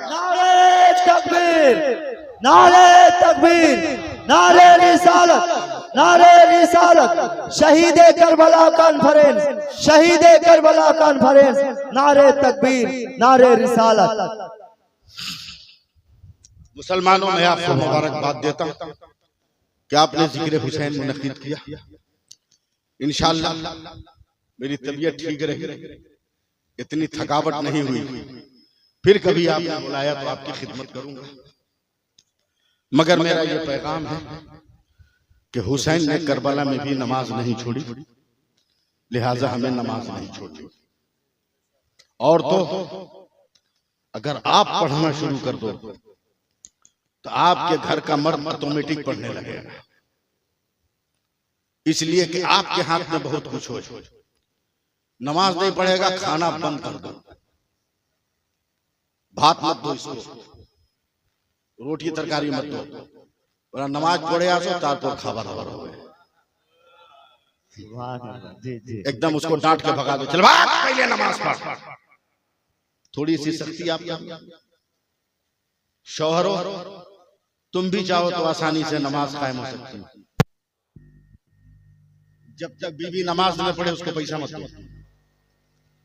नारे तकबीर, नारे तकबीर, नारे रिसालत, नारे रिसालत, शहीद करबला कॉन्फ्रेंस, शहीद करबला कॉन्फ्रेंस, नारे तकबीर, नारे रिसालत। मुसलमानों में आपको मुबारकबाद देता हूं कि आपने जिक्र हुसैन मुनक्किद किया। इंशाअल्लाह मेरी तबीयत ठीक रही, इतनी थकावट नहीं हुई, फिर कभी आपने बुलाया तो आपकी खिदमत करूंगा। मगर मेरा ये पैगाम है कि हुसैन ने करबला में भी नमाज नहीं छोड़ी, लिहाजा हमें नमाज नहीं छोड़नी। और तो अगर आप पढ़ना शुरू कर दो तो आपके घर का मर्द ऑटोमेटिक पढ़ने लगेगा, इसलिए कि आपके हाथ में बहुत कुछ हो। नमाज नहीं पढ़ेगा, खाना बंद कर दो, भात मत दो इसको, रोटी तरकारी मत दो, और नमाज पढ़े आसो तारपुर खबर हो एकदम उसको डांट के भगा दो, चल भाग पहले नमाज पढ़। थोड़ी सी सख्ती आप शौहरों, तुम भी चाहो तो आसानी से नमाज कायम हो सकती है। जब तक बीवी नमाज न पढ़े उसको पैसा मत दो,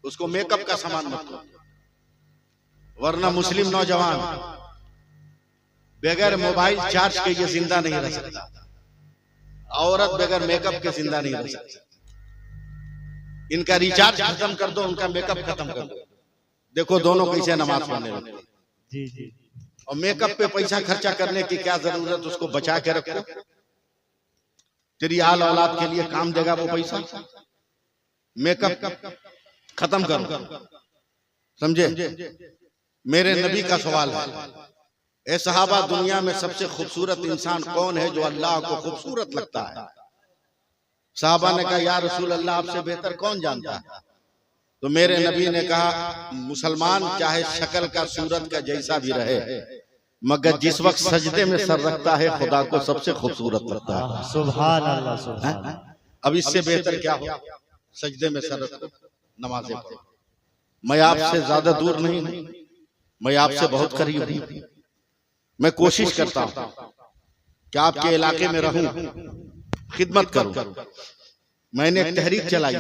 उसको मेकअप का सामान मत दो, वरना मुस्लिम नौजवान बगैर मोबाइल चार्ज के ये जिंदा नहीं रह सकता, औरत बगैर मेकअप के जिंदा नहीं रह सकती। इनका रिचार्ज खत्म कर दो, उनका मेकअप खत्म कर दो, देखो दोनों कैसे नमाज पढ़ने लगते हैं। जी जी। और मेकअप पे पैसा खर्चा करने की क्या जरूरत, उसको बचा के रखो, तेरी आल औलाद के लिए काम देगा वो पैसा। मेकअप खत्म करो, समझे। मेरे नबी का सवाल है, ए सहाबा, दुनिया में सबसे खूबसूरत इंसान कौन है जो अल्लाह को खूबसूरत लगता है? सहाबा ने कहा, या रसूल अल्लाह, आपसे बेहतर कौन जानता है? तो मेरे नबी ने कहा, मुसलमान चाहे शक्ल का सूरत का जैसा भी रहे, मगर जिस वक्त सजदे में सर रखता है खुदा को सबसे खूबसूरत लगता है। सुभान अल्लाह, सुभान। अब इससे बेहतर क्या हो? सजदे में सर रखो, नमाज़ें पढ़ो। मैं आपसे ज्यादा दूर नहीं हूं, मैं आपसे बहुत करीब हूं। मैं कोशिश करता हूं कि आपके इलाके में रहूं, खिदमत करूं। मैंने एक तहरीक चलाई,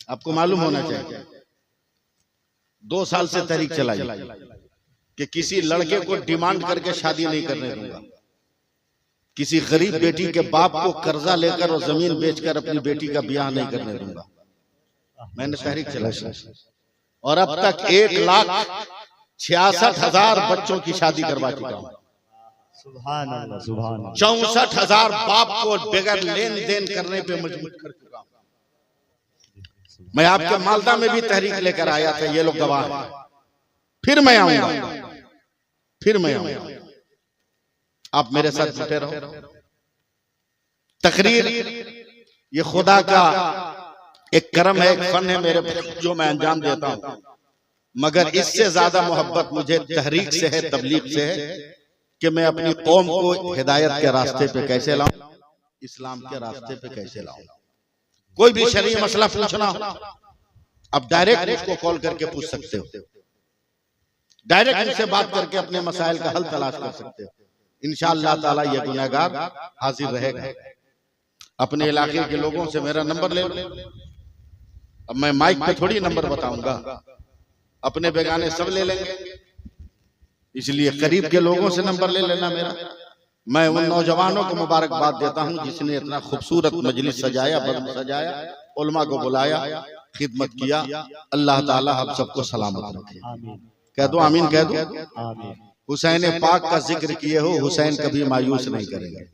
आपको मालूम होना चाहिए, 2 साल से तहरीक चलाई कि किसी लड़के को डिमांड करके शादी नहीं करने दूंगा, किसी गरीब बेटी के बाप को कर्जा लेकर और जमीन बेचकर अपनी बेटी का ब्याह नहीं करने दूंगा। मैंने तहरीक चलाई और अब तक 1,66,000 बच्चों की शादी करवा चुका हूं। सुभान अल्लाह, सुभान अल्लाह। 64,000 बाप को बगैर लेन देन करने पे मजबूर कर चुका हूं। मैं आपके मालदा में भी तहरीक लेकर आया था, ये लोग गवाह हैं। फिर मैं आऊंगा, फिर मैं आऊंगा, आप मेरे साथ जुटे रहो। तकरीर ये खुदा का एक करम है, एक फन है मेरे जो मैं अंजाम देता हूं, मगर इससे ज्यादा मोहब्बत मुझे तहरीक से है, तबलीग से है कि मैं अपनी कौम को हिदायत के रास्ते पे कैसे लाऊं, इस्लाम के रास्ते पे कैसे लाऊं। कोई भी शरई मसला पूछना हो, अब डायरेक्ट उसको कॉल करके पूछ सकते हो, डायरेक्ट उससे बात करके अपने मसाइल का हल तलाश कर सकते हो। इंशाअल्लाह ताला ये गुनहगार हाजिर रहेगा। अपने इलाके के लोगों से मेरा नंबर ले लो। अब मैं माइक पे थोड़ी नंबर बताऊंगा, अपने बेगाने सब ले लेंगे, इसलिए करीब के लोगों से नंबर ले लेना मेरा। मैं उन नौजवानों को मुबारकबाद देता हूं जिसने इतना खूबसूरत मजलिस सजाया, बर्द सजाया, उलमा को बुलाया, खिदमत किया। अल्लाह ताला हम सबको सलामत रखे। कह दो आमीन, कह दो आमीन। हुसैन पाक का जिक्र किए हो, हुसैन कभी मायूस नहीं करेंगे।